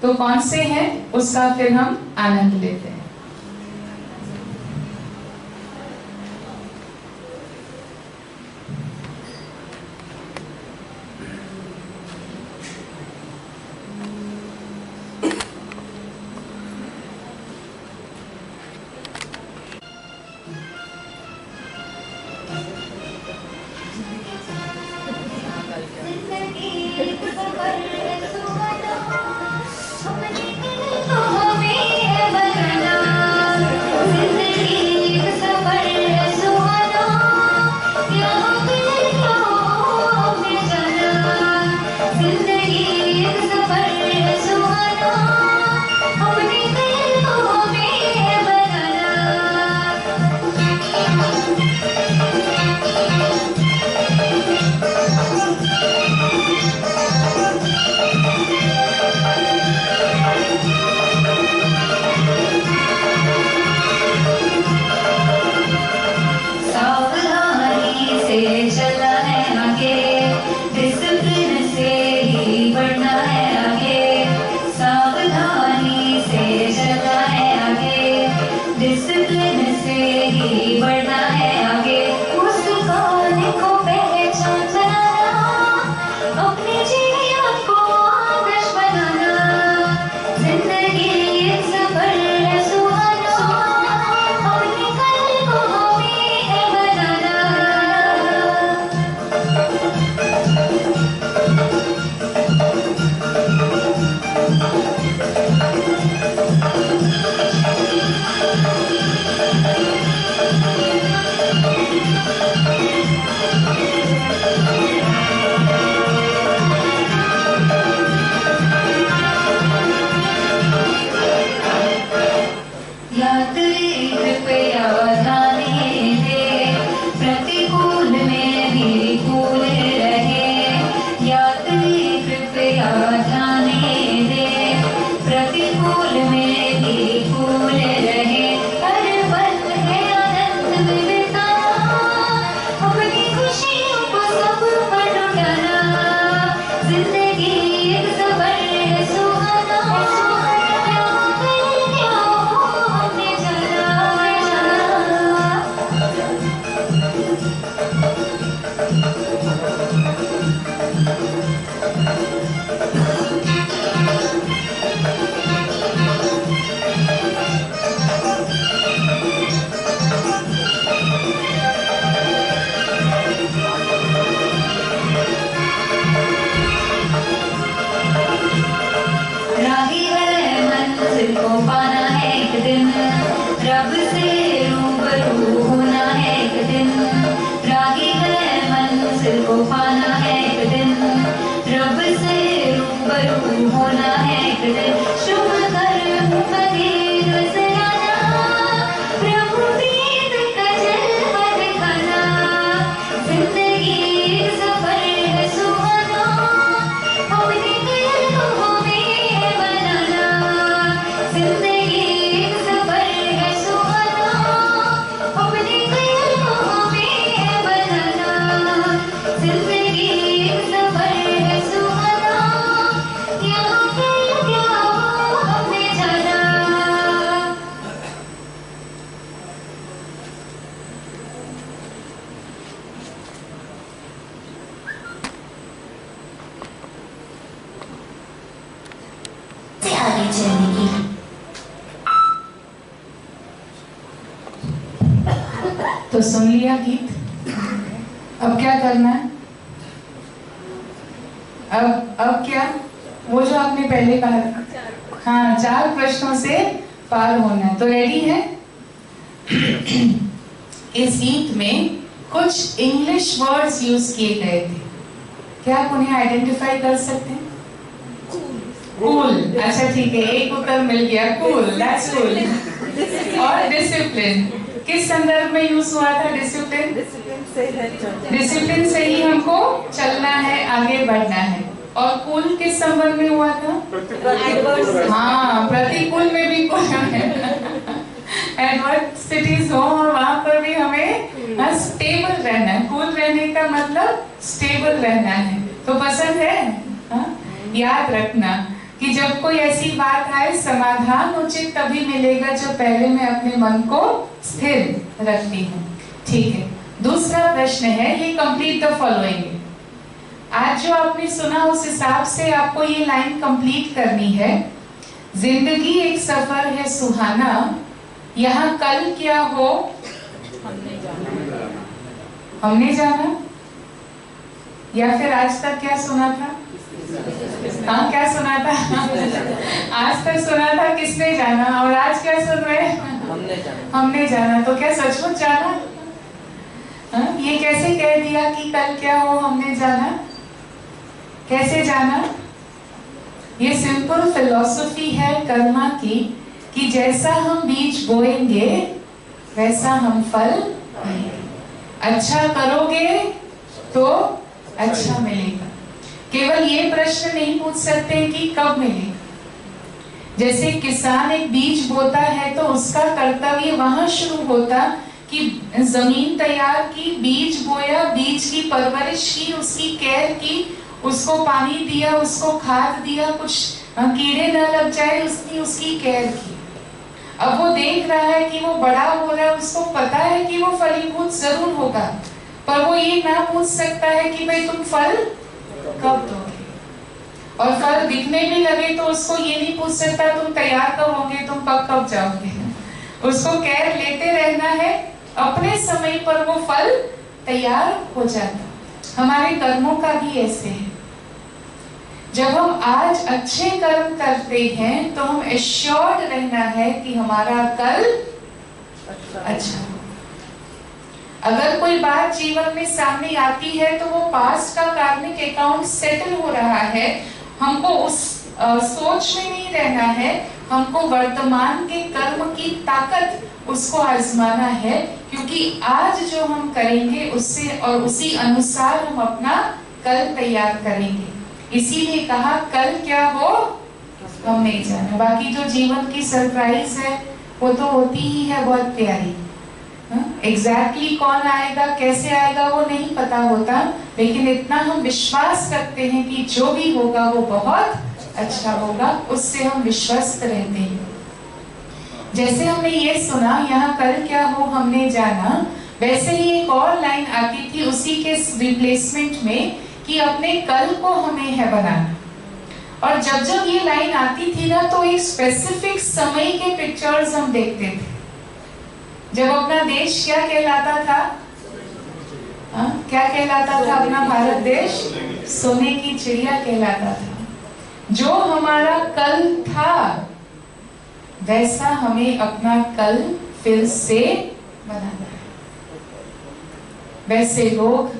तो कौन से हैं उसका फिर हम आनंद लेते हैं। हमें बदलना तो सुन लिया गीत, अब क्या करना है? अब क्या, वो जो आपने पहले कहा था, हाँ 4 प्रश्नों से पार होना है, तो रेडी है? इस गीत में कुछ इंग्लिश वर्ड्स यूज किए गए थे, क्या आप उन्हें आइडेंटिफाई कर सकते हैं? कूल, अच्छा ठीक है, एक उत्तर मिल गया, कूल, दैट्स कूल। और डिसिप्लिन किस संदर्भ में यूज हुआ था? डिसिप्लिन, डिसिप्लिन से ही हमको चलना है, आगे बढ़ना है। और कूल किस संबंध में हुआ था? हाँ, प्रतिकूल में भी कूल है। एडवर्सिटीज हो और वहां पर भी हमें स्टेबल रहना है। कूल रहने का मतलब स्टेबल रहना है, तो पसंद है? हाँ? याद रखना कि जब कोई ऐसी बात आए, समाधान उचित तभी मिलेगा जब पहले मैं अपने मन को स्थिर रखती हूँ। ठीक है, दूसरा प्रश्न है, ये कंप्लीट द फॉलोइंग। आज जो आपने सुना उस हिसाब से आपको ये लाइन कंप्लीट करनी है। जिंदगी एक सफर है सुहाना, यहाँ कल क्या हो हमने जाना, या फिर आज तक क्या सुना था? हाँ, क्या सुना था? आज तक सुना था किसने जाना, और आज क्या सुन रहे हैं? हमने जाना। तो क्या सचमुच जाना? हाँ? ये कैसे कह दिया कि कल क्या हो हमने जाना? कैसे जाना? ये सिंपल फिलॉसफी है कर्मा की, कि जैसा हम बीज बोएंगे वैसा हम फल पाएंगे। अच्छा करोगे तो अच्छा मिलेगा। केवल ये प्रश्न नहीं पूछ सकते कि कब मिलेगा। जैसे किसान एक बीज बोता है तो उसका कर्तव्य वहां शुरू होता कि जमीन तैयार की, बीज बोया, बीज की परवरिश की, उसकी केयर की, उसको पानी दिया, उसको खाद दिया, कुछ कीड़े न लग जाए उसने उसकी केयर की। अब वो देख रहा है कि वो बड़ा हो रहा है, उसको पता है कि वो फलीभूत जरूर होगा, पर वो ये ना पूछ सकता है कि भाई तुम फल कब दोगे, और फल दिखने भी लगे तो उसको ये नहीं पूछ सकता तुम तैयार कब होंगे, तुम कब जाओगे। उसको केयर लेते रहना है, अपने समय पर वो फल तैयार हो जाता। हमारे कर्मों का भी ऐसे है। जब हम आज अच्छे कर्म करते हैं तो हम एश्योर्ड रहना है कि हमारा कल अच्छा। अगर कोई बात जीवन में सामने आती है तो वो पास्ट का कार्मिक अकाउंट सेटल हो रहा है, हमको उस सोच में नहीं रहना है, हमको वर्तमान के कर्म की ताकत उसको आजमाना है, क्योंकि आज जो हम करेंगे उससे और उसी अनुसार हम अपना कल तैयार करेंगे। इसीलिए कहा कल क्या हो हम नहीं जाना। बाकी जो जीवन की सरप्राइज है वो तो होती ही है बहुत प्यारी। एग्जैक्टली कौन आएगा कैसे आएगा वो नहीं पता होता, लेकिन इतना हम विश्वास करते हैं कि जो भी होगा वो बहुत अच्छा होगा, उससे हम विश्वस्त रहते हैं। जैसे हमने ये सुना यहाँ कल क्या हो हमने जाना, वैसे ही एक और लाइन आती थी उसी के रिप्लेसमेंट में कि अपने कल को हमें है बनाना। और जब जब ये लाइन आती थी ना तो एक स्पेसिफिक समय के पिक्चर्स हम देखते थे। जब अपना देश क्या कहलाता था, क्या कहलाता था अपना भारत देश? सोने की चिड़िया कहलाता था। जो हमारा कल था वैसा हमें अपना कल फिर से बनाना है। वैसे लोग,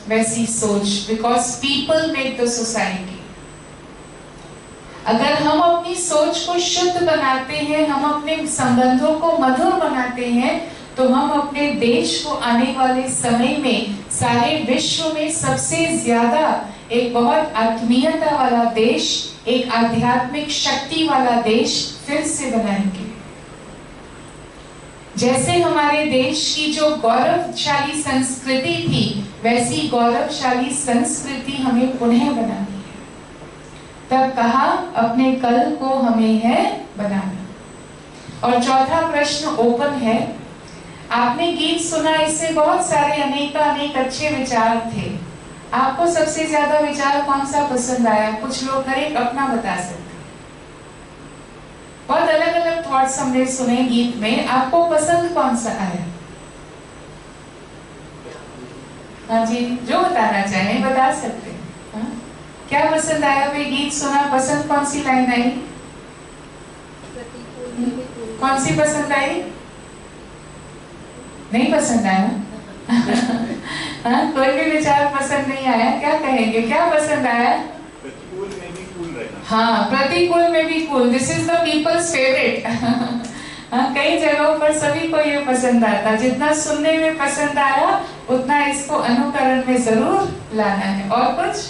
वैसी सोच, because people make the society. अगर हम अपनी सोच को शुद्ध बनाते हैं, हम अपने संबंधों को मधुर बनाते हैं, तो हम अपने देश को आने वाले समय में सारे विश्व में सबसे ज्यादा एक बहुत आत्मीयता वाला देश, एक आध्यात्मिक शक्ति वाला देश फिर से बनाएंगे। जैसे हमारे देश की जो गौरवशाली संस्कृति थी, वैसी गौरवशाली संस्कृति हमें पुनः बनानी है। तब कहा अपने कल को हमें है बनाना। और चौथा प्रश्न ओपन है। आपने गीत सुना, इससे बहुत सारे अनेक अच्छे विचार थे। आपको सबसे ज्यादा विचार कौन सा पसंद आया? कुछ लोग हर एक अपना बता सकते। बहुत अलग अलग थॉट्स हमने सुने गीत में, आपको पसंद कौन सा आया? हाँ जी, जो बताना चाहे बता सकते हैं। हाँ? क्या पसंद आया? वे गीत सुना, पसंद कौन सी लाइन आई? कौन सी पसंद आई? नहीं पसंद आया? हाँ, कोई भी विचार पसंद नहीं आया? क्या कहेंगे, क्या पसंद आया? प्रतिकूल में भी कूल रहना। हाँ, प्रतिकूल में भी cool, this is the people's favourite. हाँ, कई जगहों पर सभी को ये पसंद आता। जितना सुनने में पसंद आया, उतना इसको अनुकरण में जरूर लाना है। और कुछ?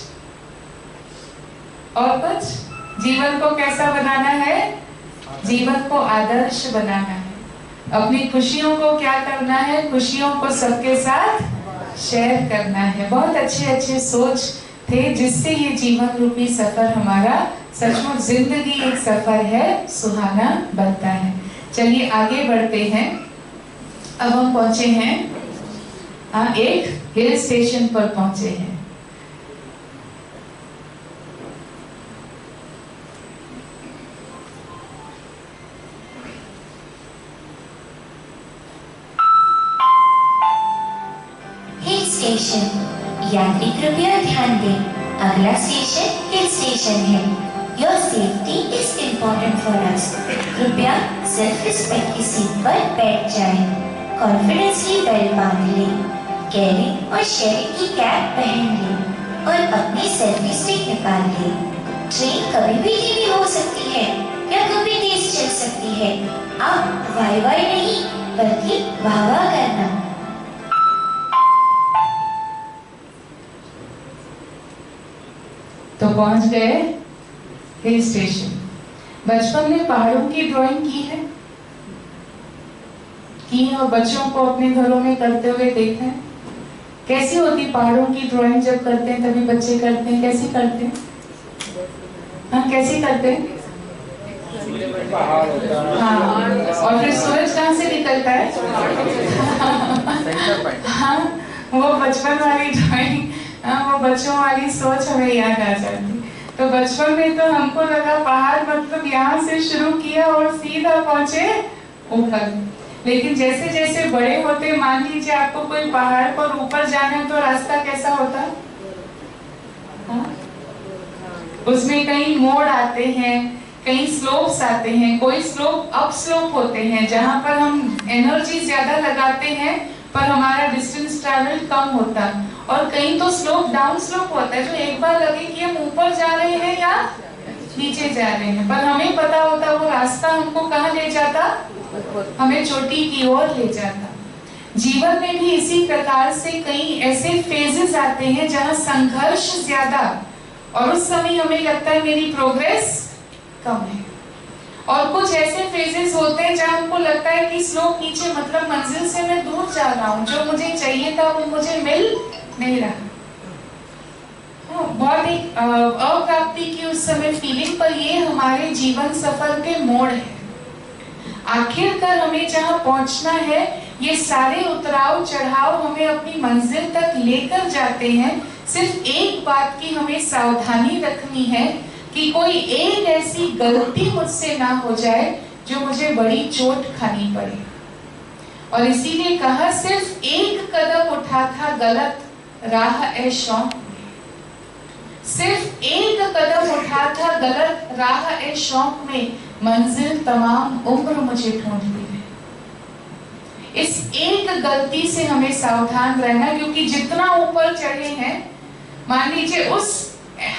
और कुछ? जीवन को कैसा बनाना है? जीवन को आदर्श बनाना है। अपनी खुशियों को क्या करना है? खुशियों को सबके साथ शेयर करना है। बहुत अच्छे अच्छे सोच थे, जिससे ये जीवन रूपी सफर हमारा सचमुच जिंदगी एक सफर है, सुहाना बनता है। चलिए आगे बढ़ते हैं। अब हम पहुंचे हैं एक हिल स्टेशन पर पहुंचे हैं। स्टेशन। यात्री कृपया ध्यान दें, अगला स्टेशन हिल स्टेशन है। Your safety is important for us. कृपया सेल्फ रिस्पेक्ट की सीट पर बैठ जाएं। कॉन्फिडेंसली बेल्ट बांध लें, कैरिंग और शेयरिंग की कैप पहन लें और अपनी सेल्फी स्टिक निकाल लें। ट्रेन कभी भी धीमी हो सकती है या कभी तेज चल सकती है। आप वाई वाई नहीं बल्कि वाह वाह करना। तो पहुंच गए हिल स्टेशन। बचपन में पहाड़ों की ड्राइंग की है और बच्चों को अपने घरों में करते हुए देखा है। कैसी होती पहाड़ों की ड्राइंग? जब करते हैं तभी बच्चे करते हैं। कैसी करते हैं? हाँ, कैसी करते हैं? हाँ, और फिर सूरज कहाँ से निकलता है? हाँ, वो बचपन वाली ड्राइंग, वो बच्चों वाली सोच हमें याद आ जाती। तो बचपन में तो हमको लगा पहाड़ मतलब यहाँ से शुरू किया और सीधा पहुंचे ऊपर। लेकिन जैसे जैसे बड़े होते, मान लीजिए आपको कोई पहाड़ पर ऊपर जाना है, तो रास्ता कैसा होता? हाँ? उसमें कई मोड़ आते हैं, कई स्लोप्स आते हैं। कोई स्लोप अप स्लोप होते हैं जहां पर हम एनर्जी ज्यादा लगाते हैं पर हमारा डिस्टेंस ट्रैवल कम होता, और कहीं तो स्लोप डाउन स्लोप होता है जो एक बार लगे कि हम ऊपर जा रहे हैं या नीचे जा रहे हैं, पर हमें पता होता वो रास्ता हमको कहाँ ले जाता, हमें चोटी की ओर ले जाता। जीवन में भी इसी प्रकार से कई ऐसे फेजेस आते हैं जहाँ संघर्ष ज्यादा, और उस समय हमें लगता है मेरी प्रोग्रेस कम है, और कुछ ऐसे फेजेस होते हैं जहाँ हमको लगता है कि स्लोप नीचे मतलब मंजिल से मैं दूर जा रहा हूँ, जो मुझे चाहिए था वो मुझे मिल नहीं रहा। बहुत एक अप्राप्ति की उस समय फीलिंग, पर ये हमारे जीवन सफर के मोड़ है। आखिरकार हमें जहाँ पहुंचना है, ये सारे उतराव चढ़ाव हमें अपनी मंजिल तक लेकर जाते हैं। सिर्फ एक बात की हमें सावधानी रखनी है कि कोई एक ऐसी गलती मुझसे ना हो जाए जो मुझे बड़ी चोट खानी पड़े। और इसीलिए कहा सिर्फ एक कदम उठा था गलत राह ए शौक, सिर्फ एक कदम उठा था गलत राह ए शौक में, मंजिल तमाम उम्र मुझे ढूंढती है। इस एक गलती से हमें सावधान रहना, क्योंकि जितना ऊपर चढ़े हैं, मान लीजिए उस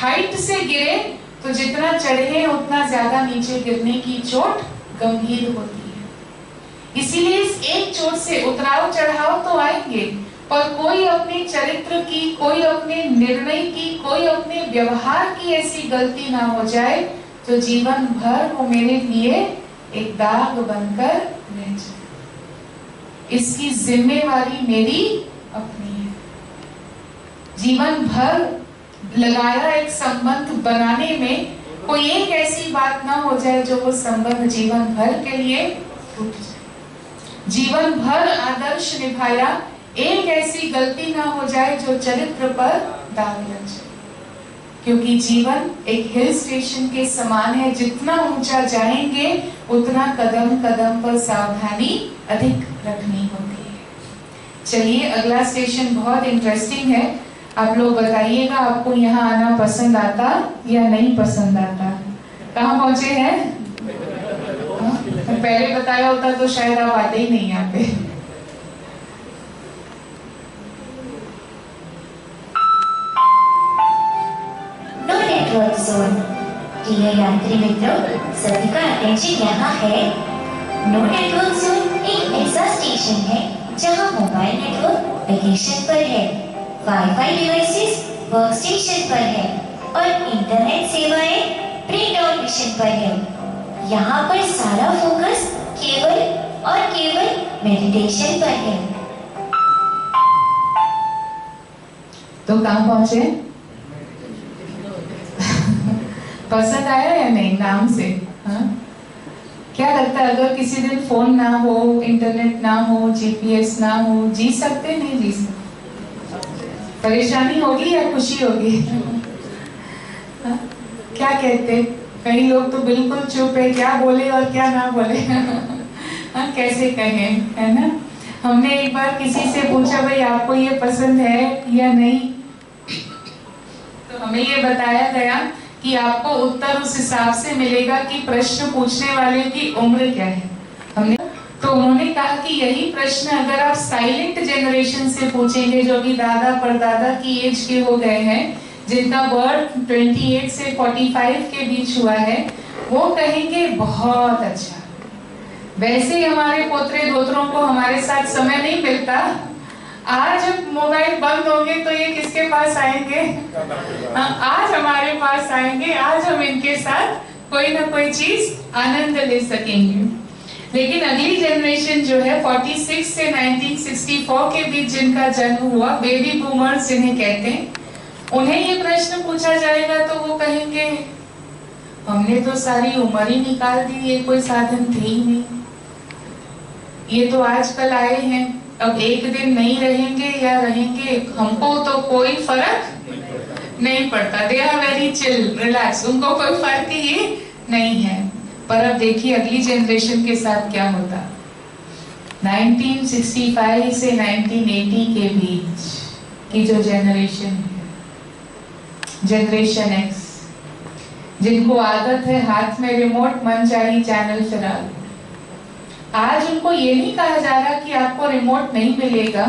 हाइट से गिरे तो जितना चढ़े उतना ज्यादा नीचे गिरने की चोट गंभीर होती है। इसीलिए इस एक चोट से उतराव चढ़ाव तो आएंगे, पर कोई अपने चरित्र की, कोई अपने निर्णय की, कोई अपने व्यवहार की ऐसी गलती ना हो जाए तो जीवन भर वो मेरे लिए एक दाग बनकर रह जाए। इसकी जिम्मेवारी मेरी अपनी है। जीवन भर लगाया एक संबंध बनाने में कोई एक ऐसी बात ना हो जाए जो वो संबंध जीवन भर के लिए टूट जाए। जीवन भर आदर्श निभाया, एक ऐसी गलती ना हो जाए जो चरित्र पर दाग लग जाए। क्योंकि जीवन एक हिल स्टेशन के समान है, जितना ऊंचा जाएंगे उतना कदम कदम पर सावधानी अधिक रखनी होती है। चलिए, अगला स्टेशन बहुत इंटरेस्टिंग है। आप लोग बताइएगा, आपको यहाँ आना पसंद आता या नहीं पसंद आता? कहाँ पहुंचे हैं? पहले बताया होता तो शायद आप आते ही नहीं यहाँ पे। No network zone. प्रिय यात्री मित्रों, सभी का अटेंशन यहाँ है। नो नेटवर्क जोन एक ऐसा स्टेशन है जहाँ मोबाइल नेटवर्क वेकेशन पर है, वाईफाई डिवाइसेस वर्क स्टेशन पर है और इंटरनेट सेवाएं प्रिंट और मिशन पर है। यहाँ पर सारा फोकस केवल और केवल मेडिटेशन पर है। तो कहाँ पहुंचे? पसंद आया या नहीं नाम से? हाँ? क्या लगता है, अगर किसी दिन फोन ना हो, इंटरनेट ना हो, जीपीएस ना हो, जी सकते नहीं जी सकते? परेशानी होगी या खुशी होगी? हाँ? क्या कहते? कई लोग तो बिल्कुल चुप है, क्या बोले और क्या ना बोले। हाँ, कैसे कहें, है ना? हमने एक बार किसी से पूछा, भाई आपको ये पसंद है या नहीं, तो हमें ये बताया गया कि आपको उत्तर उस हिसाब से मिलेगा कि प्रश्न पूछने वाले की उम्र क्या है। हमने तो उन्होंने कहा कि यही प्रश्न अगर आप साइलेंट जनरेशन से पूछेंगे, जो भी दादा परदादा की एज के हो गए हैं, जिनका बर्थ 28 से 45 के बीच हुआ है, वो कहेंगे बहुत अच्छा। वैसे ही हमारे पोतरे दोतरों को हमारे साथ समय नहीं मिलता। आज जब मोबाइल बंद होंगे तो ये किसके पास आएंगे? आज हमारे पास आएंगे, आज हम इनके साथ कोई ना कोई चीज आनंद ले सकेंगे। लेकिन अगली जनरेशन जो है 46 से 1964 के बीच जिनका जन्म हुआ, बेबी बूमर्स जिन्हें कहते हैं, उन्हें ये प्रश्न पूछा जाएगा तो वो कहेंगे हमने तो सारी उम्र ही निकाल दी, ये कोई साधन थे ही नहीं, ये तो आजकल आए हैं, अब एक दिन नहीं रहेंगे या रहेंगे हमको तो कोई फर्क नहीं पड़ता। They are very chill, relax, उनको कोई फर्क ही नहीं है। पर अब देखिए अगली जनरेशन के साथ क्या होता। 1965 से 1980 के बीच की जो जनरेशन है, जनरेशन एक्स, जिनको आदत है हाथ में रिमोट मन चाही चैनल चला लो, आज उनको ये नहीं कहा जा रहा कि आपको रिमोट नहीं मिलेगा,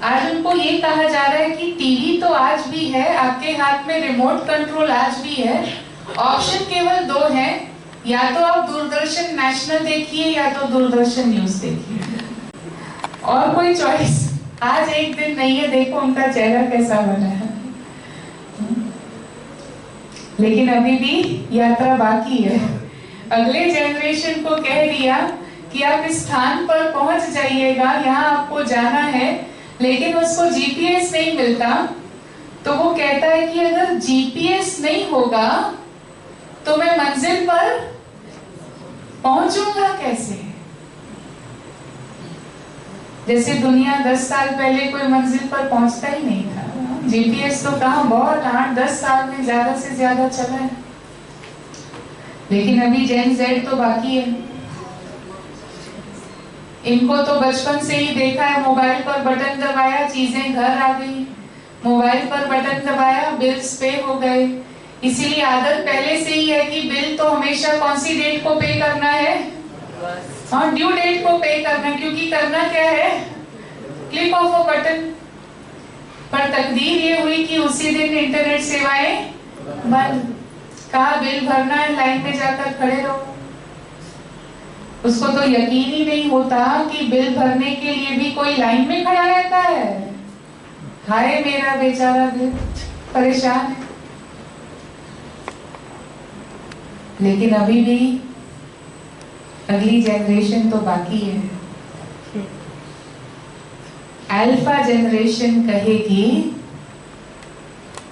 आज उनको ये कहा जा रहा है कि टीवी तो आज भी है, आपके हाथ में रिमोट कंट्रोल आज भी है, ऑप्शन केवल दो हैं, या तो आप दूरदर्शन नेशनल देखिए या तो दूरदर्शन न्यूज देखिए, और कोई चॉइस आज एक दिन नहीं है। देखो उनका चेहरा कैसा बना है। लेकिन अभी भी यात्रा बाकी है। अगले जनरेशन को कह दिया कि आप इस स्थान पर पहुंच जाइएगा, यहाँ आपको जाना है, लेकिन उसको जीपीएस नहीं मिलता, तो वो कहता है कि अगर जीपीएस नहीं होगा तो मैं मंजिल पर पहुंचूंगा कैसे? जैसे दुनिया 10 साल पहले कोई मंजिल पर पहुंचता ही नहीं था। जीपीएस तो कहाँ, बहुत 8-10 साल में ज्यादा से ज्यादा चला है। लेकिन अभी जेन जेड तो बाकी है। इनको तो बचपन से ही देखा है, मोबाइल पर बटन दबाया चीजें घर आ गई, मोबाइल पर बटन दबाया बिल्स पे हो गए। इसीलिए आदत पहले से ही है कि बिल तो हमेशा कौन सी डेट को पे करना है? हाँ, ड्यू डेट को पे करना, क्योंकि करना क्या है? Click of a button. पर तकदीर ये हुई कि उसी दिन इंटरनेट सेवाएं बंद। कहा बिल भरना है, लाइन में जाकर खड़े रहो। उसको तो यकीन ही नहीं होता कि बिल भरने के लिए भी कोई लाइन में खड़ा रहता है। हाय मेरा बेचारा दिल परेशान है। लेकिन अभी भी अगली जनरेशन तो बाकी है। अल्फा जनरेशन कहेगी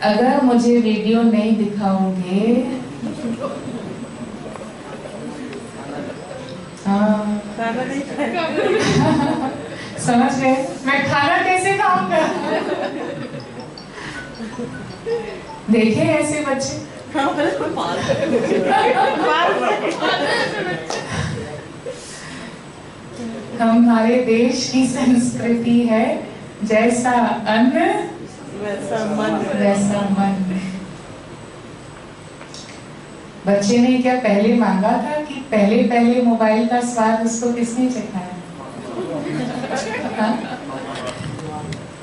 अगर मुझे वीडियो नहीं दिखाओगे, हाँ समझ गए, मैं खाना कैसे खाऊंगा। देखे ऐसे बच्चे, हमारे देश की संस्कृति है जैसा अन्न वैसा मन। बच्चे ने क्या पहले मांगा था कि पहले मोबाइल का स्वाद उसको किसने चखाया?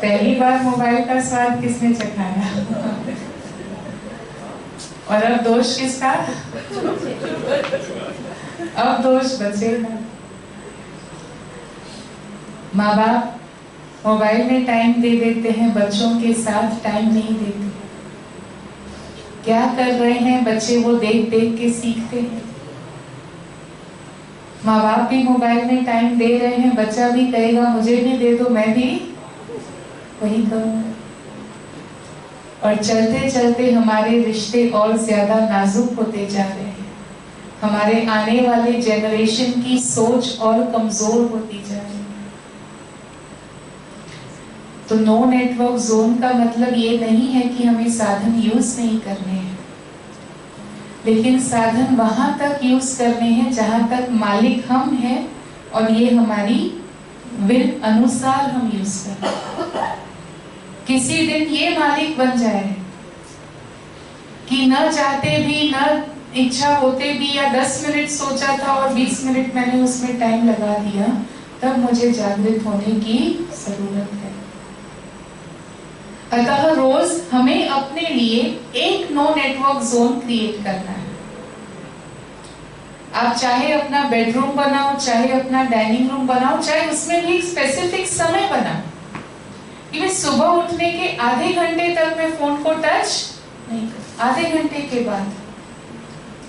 पहली बार मोबाइल का स्वाद किसने चखाया? और अब दोष किसका? अब दोष बच्चे का। माँ बाप मोबाइल में टाइम दे देते हैं, बच्चों के साथ टाइम नहीं देते। क्या कर रहे हैं बच्चे, वो देख देख के सीखते हैं। माँ बाप भी मोबाइल में टाइम दे रहे हैं, बच्चा भी कहेगा मुझे भी दे दो, मैं भी वही करूंगा। और चलते चलते हमारे रिश्ते और ज्यादा नाजुक होते जा रहे हैं। हमारे आने वाले जनरेशन की सोच और कमजोर होती जा रही है। तो नो नेटवर्क जोन का मतलब ये नहीं है कि हमें साधन यूज नहीं करने हैं, लेकिन साधन वहां तक यूज करने हैं जहां तक मालिक हम हैं और ये हमारी विल अनुसार हम यूज करें। किसी दिन ये मालिक बन जाए कि न चाहते भी, न इच्छा होते भी, या 10 मिनट सोचा था और 20 मिनट मैंने उसमें टाइम लगा दिया, तब मुझे जागृत होने की जरूरत है। अतः रोज हमें अपने लिए एक नो नेटवर्क जोन क्रिएट करना है। आप चाहे अपना बेडरूम बनाओ, चाहे अपना डाइनिंग रूम बनाओ, चाहे उसमें भी एक स्पेसिफिक समय बनाओ कि मैं सुबह उठने के आधे घंटे तक मैं फोन को टच नहीं कर। आधे घंटे के बाद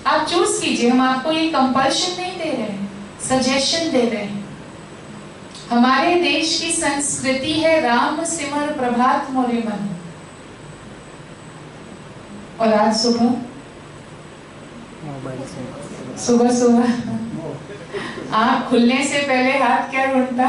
आप चूज कीजिए। हम आपको ये कंपल्शन नहीं दे रहे हैं, सजेशन दे रहे हैं। हमारे देश की संस्कृति है राम सिमर प्रभात मोरे मन। और आज सुबह आँख खुलने से पहले हाथ क्या ढूंढता?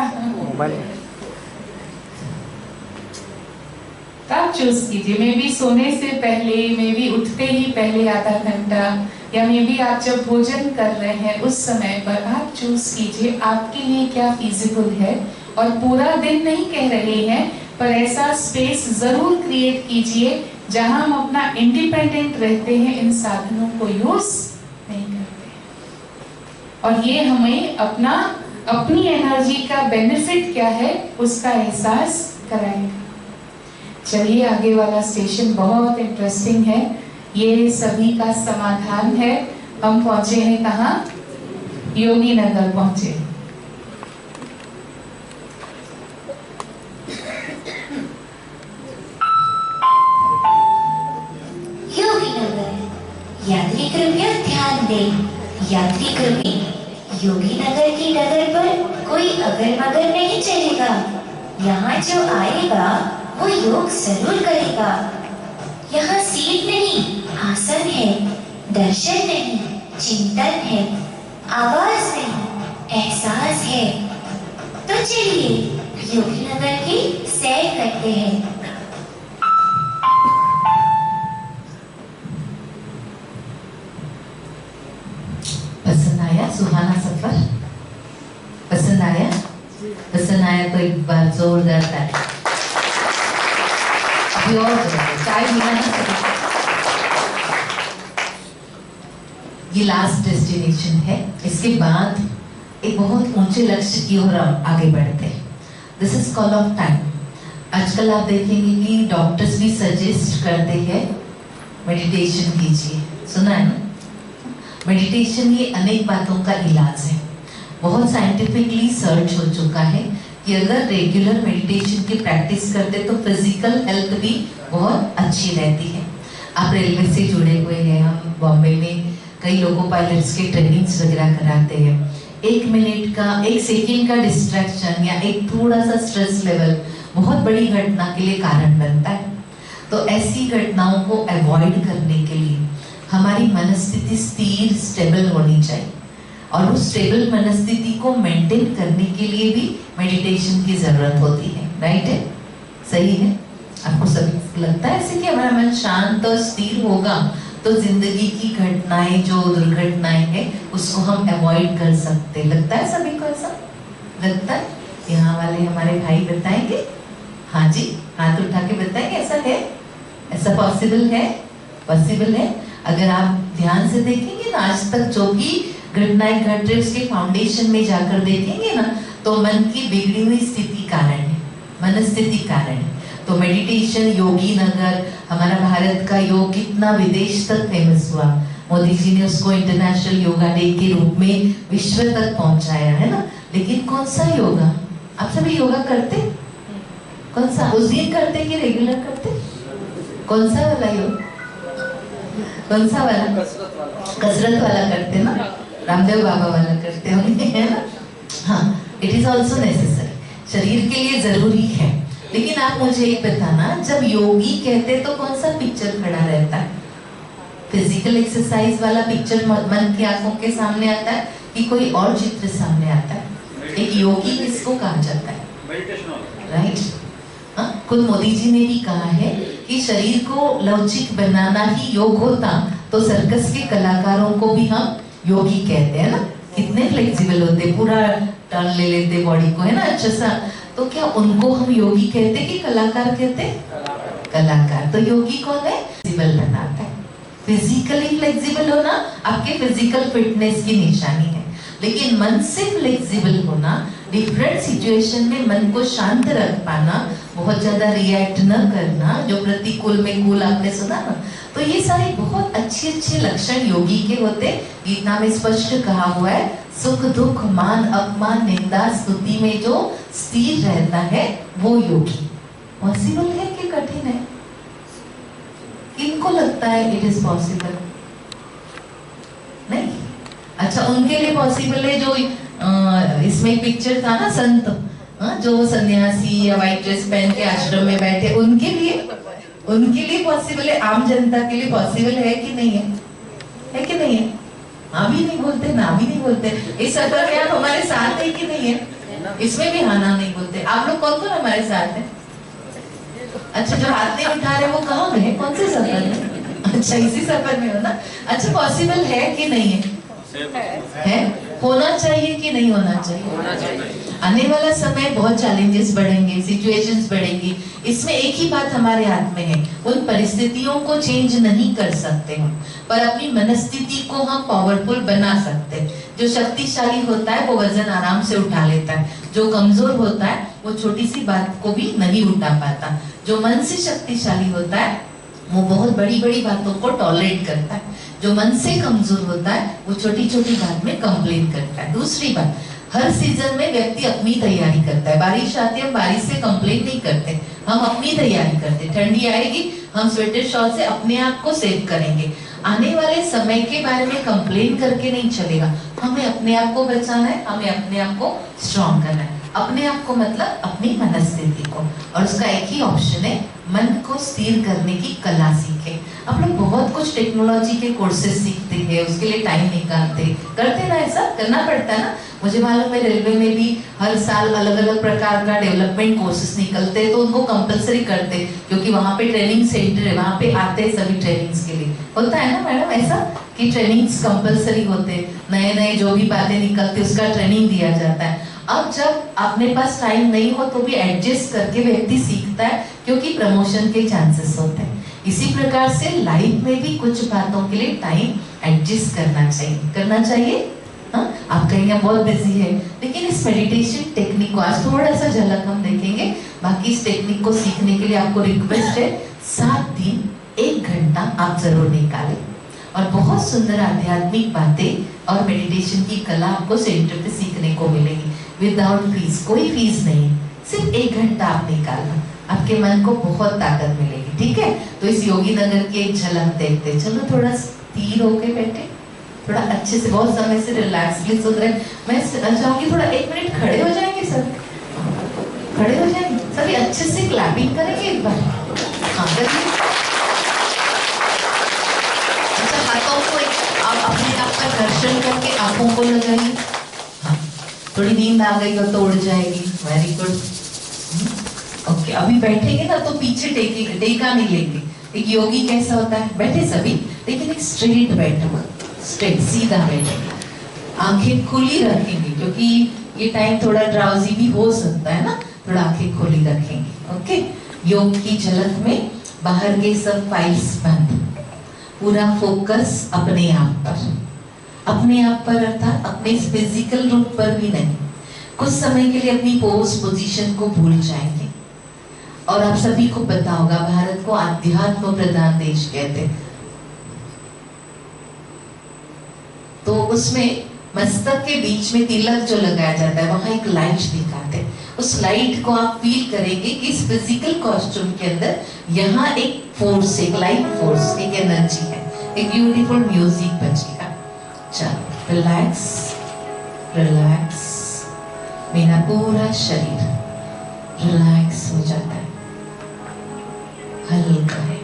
तब चूज कीजिए। मे बी सोने से पहले, मे बी उठते ही पहले आधा घंटा, या मे बी आप जब भोजन कर रहे हैं उस समय पर आप चूज कीजिए आपके लिए क्या फिजिबल है। और पूरा दिन नहीं कह रहे हैं, पर ऐसा स्पेस जरूर क्रिएट कीजिए जहां हम अपना इंडिपेंडेंट रहते हैं, इन साधनों को यूज नहीं करते। और ये हमें अपनी एनर्जी का बेनिफिट क्या है उसका एहसास कराएगा। चलिए, आगे वाला स्टेशन बहुत इंटरेस्टिंग है। ये सभी का समाधान है। हम पहुंचे हैं कहाँ? योगी नगर पहुंचे। योगी नगर। यात्री कृपया ध्यान दें। यात्री कृपया योगी नगर की डगर पर कोई अगर मगर नहीं चलेगा। यहाँ जो आएगा वो योग जरूर करेगा। यहाँ सीट नहीं, आसन है। दर्शन नहीं, चिंतन है। आवाज नहीं, एहसास है। तो चलिए योगी नगर की सैर करते हैं। पसंद आया सुहाना सफर? पसंद आया? पसंद आया तो एक बार जोरदार ताली। अभी और चाय बिना नहीं सकते। ये लास्ट डेस्टिनेशन है। इसके बाद एक बहुत ऊंचे लक्ष्य की ओर आगे बढ़ते हैं। This is call of time. आजकल आप देखेंगे कि डॉक्टर्स भी सजेस्ट करते हैं मेडिटेशन कीजिए। सुना है ना? मेडिटेशन ये अनेक बातों का इलाज है। बहुत साइंटिफिकली सर्च हो चुका है कि अगर रेगुलर मेडिटेशन की प्रैक्टिस करते तो फिजिकल हेल्थ भी बहुत अच्छी रहती है। आप रेलवे से जुड़े हुए हैं, हम बॉम्बे में कई लोगों पायलट्स के ट्रेनिंग्स वगैरह कराते हैं। 1 मिनट का, 1 सेकेंड का डिस्ट्रैक्शन या एक थोड़ा सा स्ट्रेस लेवल बहुत बड़ी घटना के लिए कारण बनता है। तो ऐसी घटनाओं को अवॉइड करने के लिए हमारी मनस्थिति स्थिर, स्टेबल होनी चाहिए, और उस स्टेबल मनस्थिति को मेंटेन करने के लिए भी मेडिटेशन की जरूरत होती है। राइट है? सही है? आपको सभी लगता है ऐसे कि हमारा मन शांत और स्थिर होगा तो जिंदगी की घटनाएं, जो दुर्घटनाएं हैं, उसको हम अवॉइड कर सकते। लगता है सभी को ऐसा? लगता है? यहाँ वाले हमारे भाई बताएंगे? हाँ जी, हाथ उठा के बताएंगे ऐसा है? ऐसा पॉसिबल है? पॉसिबल है। अगर आप ध्यान से देखेंगे ना, आज तक जो भी घटनाएं घट रही उसके फाउंडेशन में जाकर देखेंगे ना, तो मन की बिगड़ी हुई स्थिति कारण है, मनस्थिति कारण है। तो मेडिटेशन, योगी नगर, हमारा भारत का योग कितना विदेश तक फेमस हुआ। मोदी जी ने उसको इंटरनेशनल योगा डे के रूप में विश्व तक पहुंचाया है ना। लेकिन कौन सा योगा? आप सभी योगा करते? कौन सा? उस दिन करते कि रेगुलर करते? कौन सा वाला योग? कौन सा वाला? कसरत वाला करते ना, रामदेव बाबा वाला करते होंगे, है ना? हाँ, इट इज ऑल्सो नेसेसरी, शरीर के लिए जरूरी है। लेकिन आप मुझे एक बताना, जब योगी कहते तो कौन सा पिक्चर खड़ा रहता है? फिजिकल एक्सरसाइज वाला पिक्चर मन की आंखों के सामने आता है कि कोई और चित्र सामने आता है? एक योगी किसको कहा जाता है? राइट? खुद मोदी जी ने भी कहा है कि शरीर को लवचिक बनाना ही योग होता तो सर्कस के कलाकारों को भी हम योगी कहते हैं ना। कितने फ्लेक्सिबल होते, पूरा टर्न ले लेते बॉडी को, है ना, अच्छा सा। तो क्या उनको हम योगी कहते कि कलाकार कहते? कलाकार। तो योगी कौन है? फ्लेक्सिबल बनाता है। फिजिकली फ्लेक्सिबल होना आपके फिजिकल फिटनेस की निशानी है, लेकिन मन से फ्लेक्सिबल होना, डिफरेंट सिचुएशन में मन को शांत रख पाना, बहुत ज्यादा रिएक्ट न करना, जो प्रतिकूल में कूल आपने सुना ना, तो ये सारे बहुत अच्छे अच्छे लक्षण योगी के होते। गीता में स्पष्ट कहा हुआ है, सुख दुख मान अपमान निंदा स्तुति में जो स्थिर रहता है वो योगी। पॉसिबल है कि कठिन है? किनको लगता है इट इज पॉसिबल? नहीं? अच्छा, उनके लिए पॉसिबल है जो इसमें पिक्चर था ना, संत, जो सन्यासी या व्हाइट ड्रेस पहन के आश्रम में बैठे, उनके लिए पॉसिबल है। आम जनता के लिए पॉसिबल है कि नहीं है? है कि नहीं है? हाँ भी नहीं बोलते, ना भी नहीं बोलते। इस सफर में आप हमारे साथ है कि नहीं है? इसमें भी हाँ ना नहीं बोलते। आप लोग कौन कौन हमारे साथ है? अच्छा, जो हाथ नहीं उठा रहे वो कहाँ गए? कौन से सफर में? अच्छा, इसी सफर में हो ना। अच्छा, पॉसिबल है कि नहीं है? है? होना चाहिए कि नहीं होना चाहिए? होना चाहिए। आने वाला समय बहुत चैलेंजेस बढ़ेंगे, सिचुएशंस बढ़ेंगी। इसमें एक ही बात हमारे हाथ में है, उन परिस्थितियों को चेंज नहीं कर सकते हम, पर अपनी मनस्थिति को हम पावरफुल बना सकते हैं। जो शक्तिशाली होता है वो वजन आराम से उठा लेता है, जो कमजोर होता है वो छोटी सी बात को भी नहीं उठा पाता। जो मन से शक्तिशाली होता है वो बहुत बड़ी बड़ी बातों को टॉलरेट करता है। जो मन से कमजोर होता है वो छोटी छोटी बात में कंप्लेन करता है। दूसरी बात, हर सीजन में व्यक्ति अपनी तैयारी करता है। बारिश आती है, हम बारिश से कंप्लेन नहीं करते, हम अपनी तैयारी करते। ठंडी आएगी, हम स्वेटर शॉल से अपने आप को सेव करेंगे। आने वाले समय के बारे में कंप्लेन करके नहीं चलेगा, हमें अपने आप को बचाना है, हमें अपने आप को स्ट्रॉन्ग करना है। अपने आप को मतलब अपनी मनस्थिति को, और उसका एक ही ऑप्शन है, मन को स्थिर करने की कला सीखे। आप लोग बहुत कुछ टेक्नोलॉजी के कोर्सेज सीखते हैं, उसके लिए टाइम निकालते करते ना, ऐसा करना पड़ता है ना। मुझे मालूम है रेलवे में भी हर साल अलग अलग प्रकार का डेवलपमेंट कोर्सेज निकलते हैं, तो उनको कंपलसरी करते, क्योंकि वहाँ पे ट्रेनिंग सेंटर है, वहाँ पे आते हैं सभी ट्रेनिंग्स के लिए। होता है ना मैडम ऐसा कि ट्रेनिंग्स कंपलसरी होते, नए नए जो भी बातें निकलती उसका ट्रेनिंग दिया जाता है। अब जब अपने पास टाइम नहीं हो तो भी एडजस्ट करके व्यक्ति सीखता है, क्योंकि प्रमोशन के चांसेस होते हैं। इसी प्रकार से लाइफ में भी कुछ बातों के लिए टाइम एडजस्ट करना चाहिए। हाँ, आप कहेंगे बहुत बिजी है, लेकिन इस मेडिटेशन टेक्निक को आज थोड़ा सा झलक हम देखेंगे। बाकी इस टेक्निक को सीखने के लिए आपको रिक्वेस्ट है, 7 दिन 1 घंटा आप जरूर निकालें। और बहुत सुंदर आध्यात्मिक बातें और मेडिटेशन की कला आपको सेंटर पे सीखने को मिलेगी विदाउट फीस। कोई फीस नहीं, सिर्फ 1 घंटा आप निकालना, आपके मन को बहुत ताकत मिलेगी। ठीक है, तो इस योगी नगर की एक झलक देखते। चलो थोड़ा स्थिर होके बैठे, थोड़ा अच्छे से, बहुत समय से रिलैक्सली सुन रहे। मैं चाहूंगी थोड़ा 1 मिनट खड़े हो जाएंगे सब, खड़े हो जाएंगे सभी, अच्छे से क्लैपिंग करेंगे एक बार। हाँ करिए। अच्छा, हाथों को आप अपने आप का घर्षण करके आंखों को लगाइए। हाँ, थोड़ी नींद आ गई हो तो उड़ जाएगी। Very good. ओके, अभी बैठेंगे ना तो पीछे टेका नहीं लेंगे। एक योगी कैसा होता है, बैठे सभी लेकिन एक स्ट्रेट बैठो, स्ट्रेट सीधा बैठेंगे, आंखें खुली रखेंगे क्योंकि ये टाइम थोड़ा ड्राउजी भी हो सकता है ना, थोड़ा आंखें खुली रखेंगे। ओके, योग की झलक में बाहर के सब फाइल्स बंद, पूरा फोकस अपने आप पर, अपने आप पर अर्थात अपने फिजिकल रूप पर भी नहीं। कुछ समय के लिए अपनी पोज पोजीशन को भूल जाएंगे। और आप सभी को पता होगा भारत को आध्यात्म प्रधान देश कहते हैं, तो उसमें मस्तक के बीच में तिलक जो लगाया जाता है वहां एक लाइट दिखाते हैं। उस लाइट को आप फील करेंगे कि इस फिजिकल कॉस्ट्यूम के अंदर यहाँ एक फोर्स, एक लाइट फोर्स, एक एनर्जी है। एक ब्यूटीफुल म्यूजिक बजेगा। चलो रिलैक्स रिलैक्स, मेरा पूरा शरीर रिलैक्स हो जाता है, हल्का है,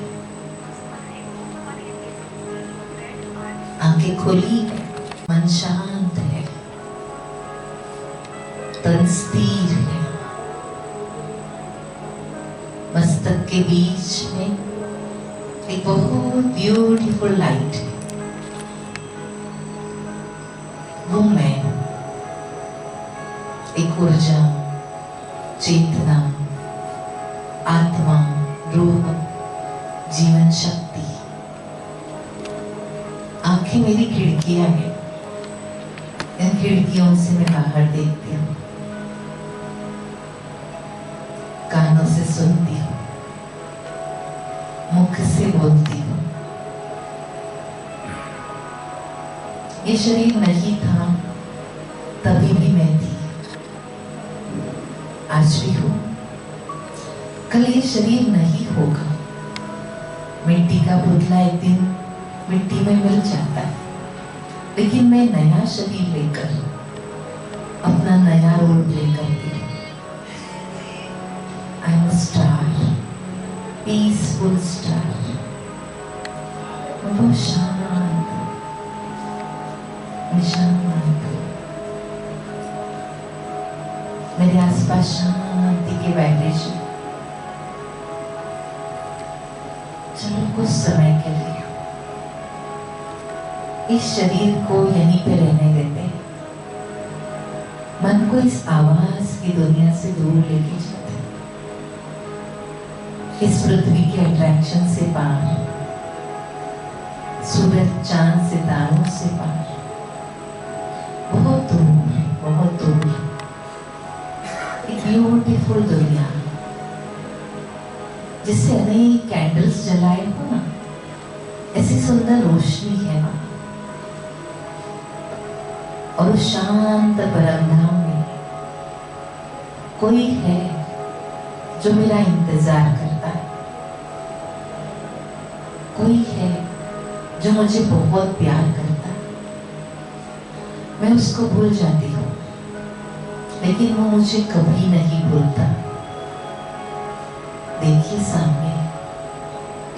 आंखें खुली है, मन शांत है, तन स्थिर है। मस्तक के बीच में एक बहुत ब्यूटीफुल लाइट है, वो मैं, एक ऊर्जा, चेतना, आत्मा, रूह, जीवन शक्ति। आंखें मेरी खिड़कियां हैं, इन खिड़कियों से मैं बाहर देखती हूँ, कानों से सुनती हूँ, मुख से बोलती हूँ। ये शरीर नहीं था तभी भी मैं थी, आज भी हूँ, कल ये शरीर नहीं होगा। मिट्टी का पुतला एक दिन मिट्टी में मिल जाता है, लेकिन मैं नया शरीर लेकर, अपना नया रूप लेकर I am star, peaceful star. वो शांत, शांत, मेरे आसपास शांति के वाइब्रेशन। चलो कुछ समय के लिए इस शरीर को यहीं पे रहने देते हैं, मन को इस आवाज की दुनिया से दूर लेके जाते हैं, इस पृथ्वी के अट्रैक्शन से पार, सूरज चांद सितारों से पार, बहुत दूर, बहुत दूर, एक ब्यूटीफुल दुनिया जिससे अनेक कैंडल्स जलाए हो ना, ऐसी सुंदर रोशनी है वहां। और उस शांत परमधाम में कोई है जो मेरा इंतजार करता है, कोई है जो मुझे बहुत प्यार करता है। मैं उसको भूल जाती हूँ, लेकिन वो मुझे कभी नहीं भूलता। देखिए सामने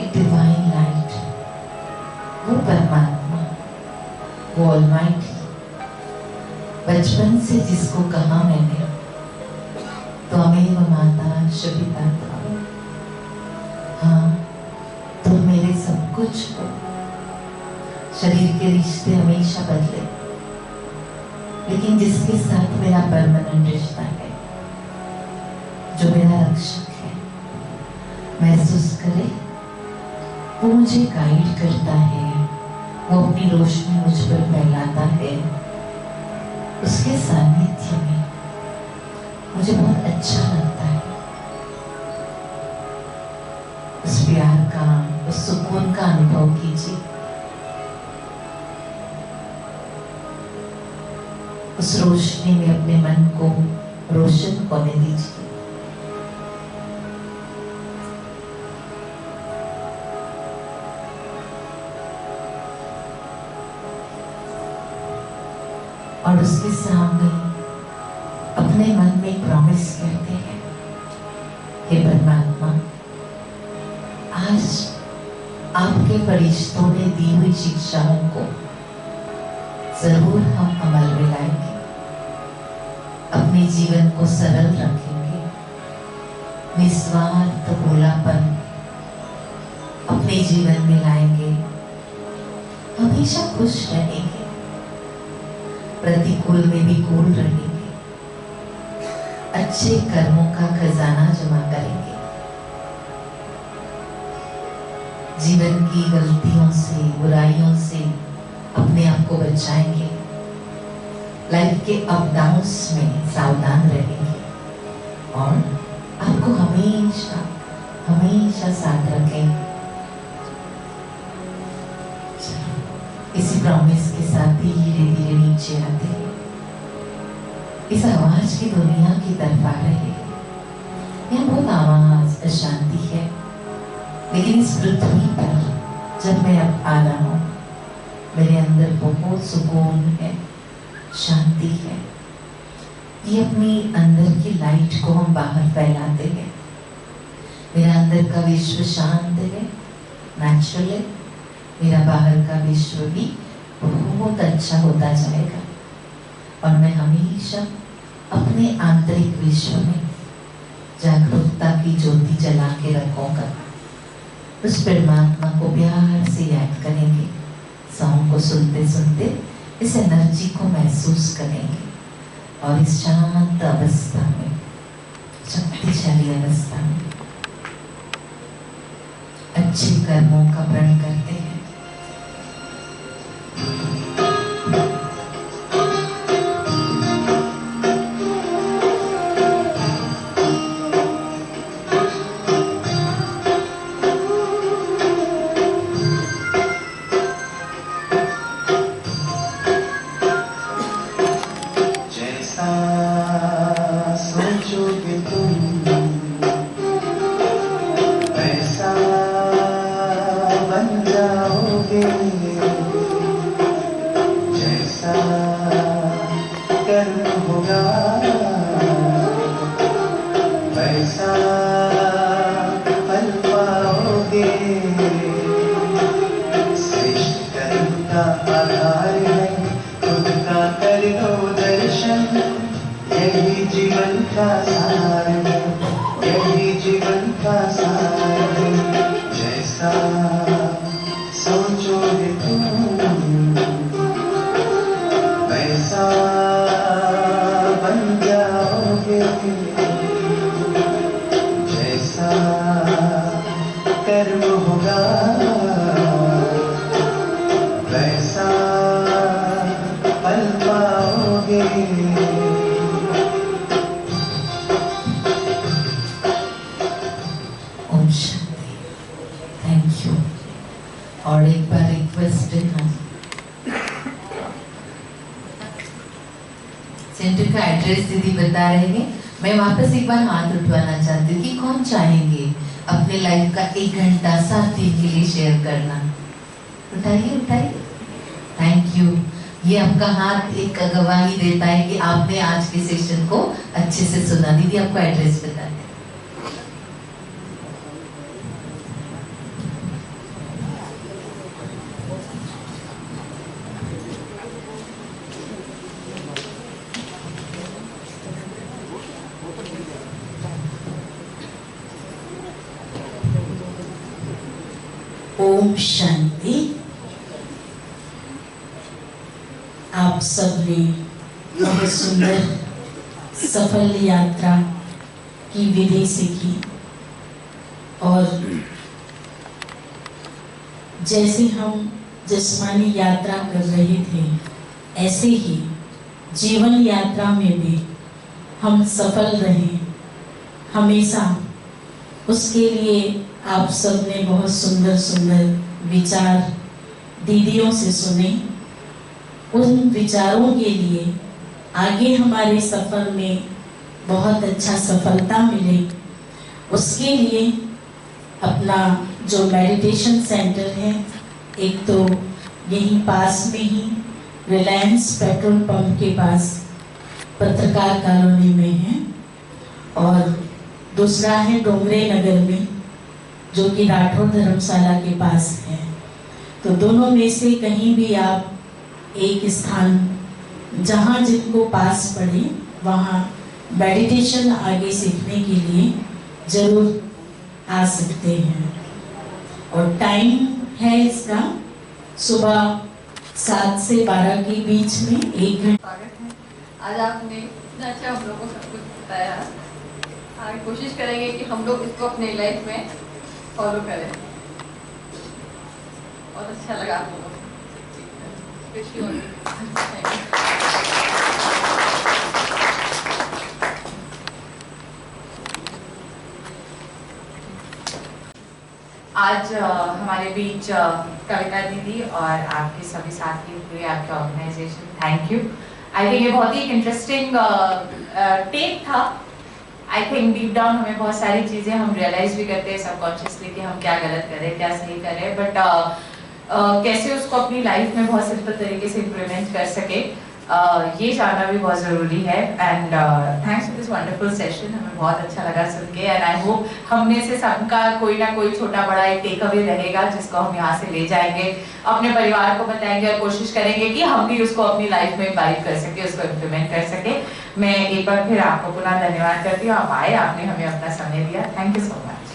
एक डिवाइन लाइट, वो परमात्मा, वो ऑलमाइटी, बचपन से जिसको कहा मैंने, त्वमेव माता च पिता त्वम्, हाँ तुम मेरे सब कुछ हो। शरीर के रिश्ते हमेशा बदले, लेकिन जिसके साथ मेरा परमानेंट रिश्ता है, जो मेरा रक्षक है, महसूस करे, वो मुझे गाइड करता है, वो अपनी रोशनी मुझ पर फैलाता है। उसके सानिध्य में मुझे बहुत अच्छा लगता है। उस प्यार का, उस सुकून का अनुभव कीजिए। उस रोशनी में अपने मन को रोशन होने दीजिए। और उसके सामने अपने मन में प्रॉमिस करते हैं, हे परमात्मा, आज आपके फरिश्तों ने दी हुई शिक्षाओं को जरूर हम अमल में लाएंगे, अपने जीवन को सरल रखेंगे, निस्वार्थ भोलापन अपने जीवन में लाएंगे, हमेशा खुश रहेंगे, प्रतिकूल में भी कूल रहेंगे, अच्छे कर्मों का खजाना जमा करेंगे, जीवन की गलतियों से, बुराइयों से अपने आप को बचाएंगे, लाइफ के अप डाउन्स में सावधान रहेंगे और आपको हमेशा हमेशा साथ रखेंगे। इसी प्रॉमिस के साथ धीरे धीरे नीचे आते हैं, इस आवाज की दुनिया की तरफ आ रहे हैं। यह बहुत आवाज अशांति है, लेकिन इस पृथ्वी पर जब मैं अब आ रहा हूँ, मेरे अंदर बहुत सुकून है, शांति है। ये अपनी अंदर की लाइट को हम बाहर फैलाते हैं। मेरा अंदर का विश्व शांत है, नेचुरल है, मेरा बाहर का विश्व भी बहुत अच्छा होता जाएगा और मैं हमेशा अपने आंतरिक विश्व में जागरूकता की ज्योति जला के रखूंगा। उस परमात्मा को प्यार से याद करेंगे, सॉन्ग को सुनते सुनते इस एनर्जी को महसूस करेंगे और इस शांत अवस्था में, शक्तिशाली अवस्था में अच्छे कर्मों का प्रण करते हैं। और एक बार रिक्वेस्ट है, सेंटर का एड्रेस दीदी बता रहे हैं। मैं वापस एक बार हाथ उठवाना चाहती हूँ कि कौन चाहेंगे अपने लाइफ का 1 घंटा साथी के लिए शेयर करना। उठाइए उठाइए, थैंक यू। ये आपका हाथ एक गवाही देता है कि आपने आज के सेशन को अच्छे से सुना। दीदी आपको एड्रेस बता दें। ओम शांति। आप सबने बहुत सुंदर सफल यात्रा की विधि सीखी और जैसे हम जिस्मानी यात्रा कर रहे थे, ऐसे ही जीवन यात्रा में भी हम सफल रहें हमेशा। उसके लिए आप सबने बहुत सुंदर सुंदर विचार दीदियों से सुने। उन विचारों के लिए आगे हमारे सफ़र में बहुत अच्छा सफलता मिले, उसके लिए अपना जो मेडिटेशन सेंटर है, एक तो यहीं पास में ही रिलायंस पेट्रोल पंप के पास पत्रकार कॉलोनी में है, और दूसरा है डोंगरे नगर में जो कि राठौर धर्मशाला के पास है। तो दोनों में से कहीं भी आप एक स्थान जहाँ जिनको पास पड़े वहाँ मेडिटेशन आगे सीखने के लिए ज़रूर आ सकते हैं। और टाइम है इसका सुबह 7 से 12 के बीच में 1 घंटा। स्वागत है। आज आपने इतना अच्छा हम लोगों को सब कुछ बताया। आगे कोशिश करेंगे कि हम लोग इसको अपने लाइफ में फॉलो करें। बहुत अच्छा लगा आप लोगों से। आज हमारे बीच कविता दीदी और आपके सभी साथी हुए, आपके organisation, thank you. I think ये बहुत ही इंटरेस्टिंग टेक था। आई थिंक डीप डाउन हमें बहुत सारी चीज़ें हम रियलाइज भी करते हैं सबकॉन्शियसली कि हम क्या गलत कर रहे हैं, क्या सही कर रहे हैं, बट कैसे उसको अपनी लाइफ में बहुत सिंपल तरीके से इम्प्लीमेंट कर सके, ये जानना भी बहुत ज़रूरी है। And thanks for this wonderful session, हमें बहुत अच्छा लगा सुन के। एंड आई होप हम में से सबका कोई ना कोई छोटा बड़ा एक टेक अवे रहेगा जिसको हम यहाँ से ले जाएंगे, अपने परिवार को बताएंगे और कोशिश करेंगे कि हम भी उसको अपनी लाइफ में इम्बाइब कर सके, उसको इम्प्लीमेंट कर सके। मैं एक बार फिर आपको पुनः धन्यवाद करती हूँ, आप आए, आपने हमें अपना समय दिया। Thank you so much.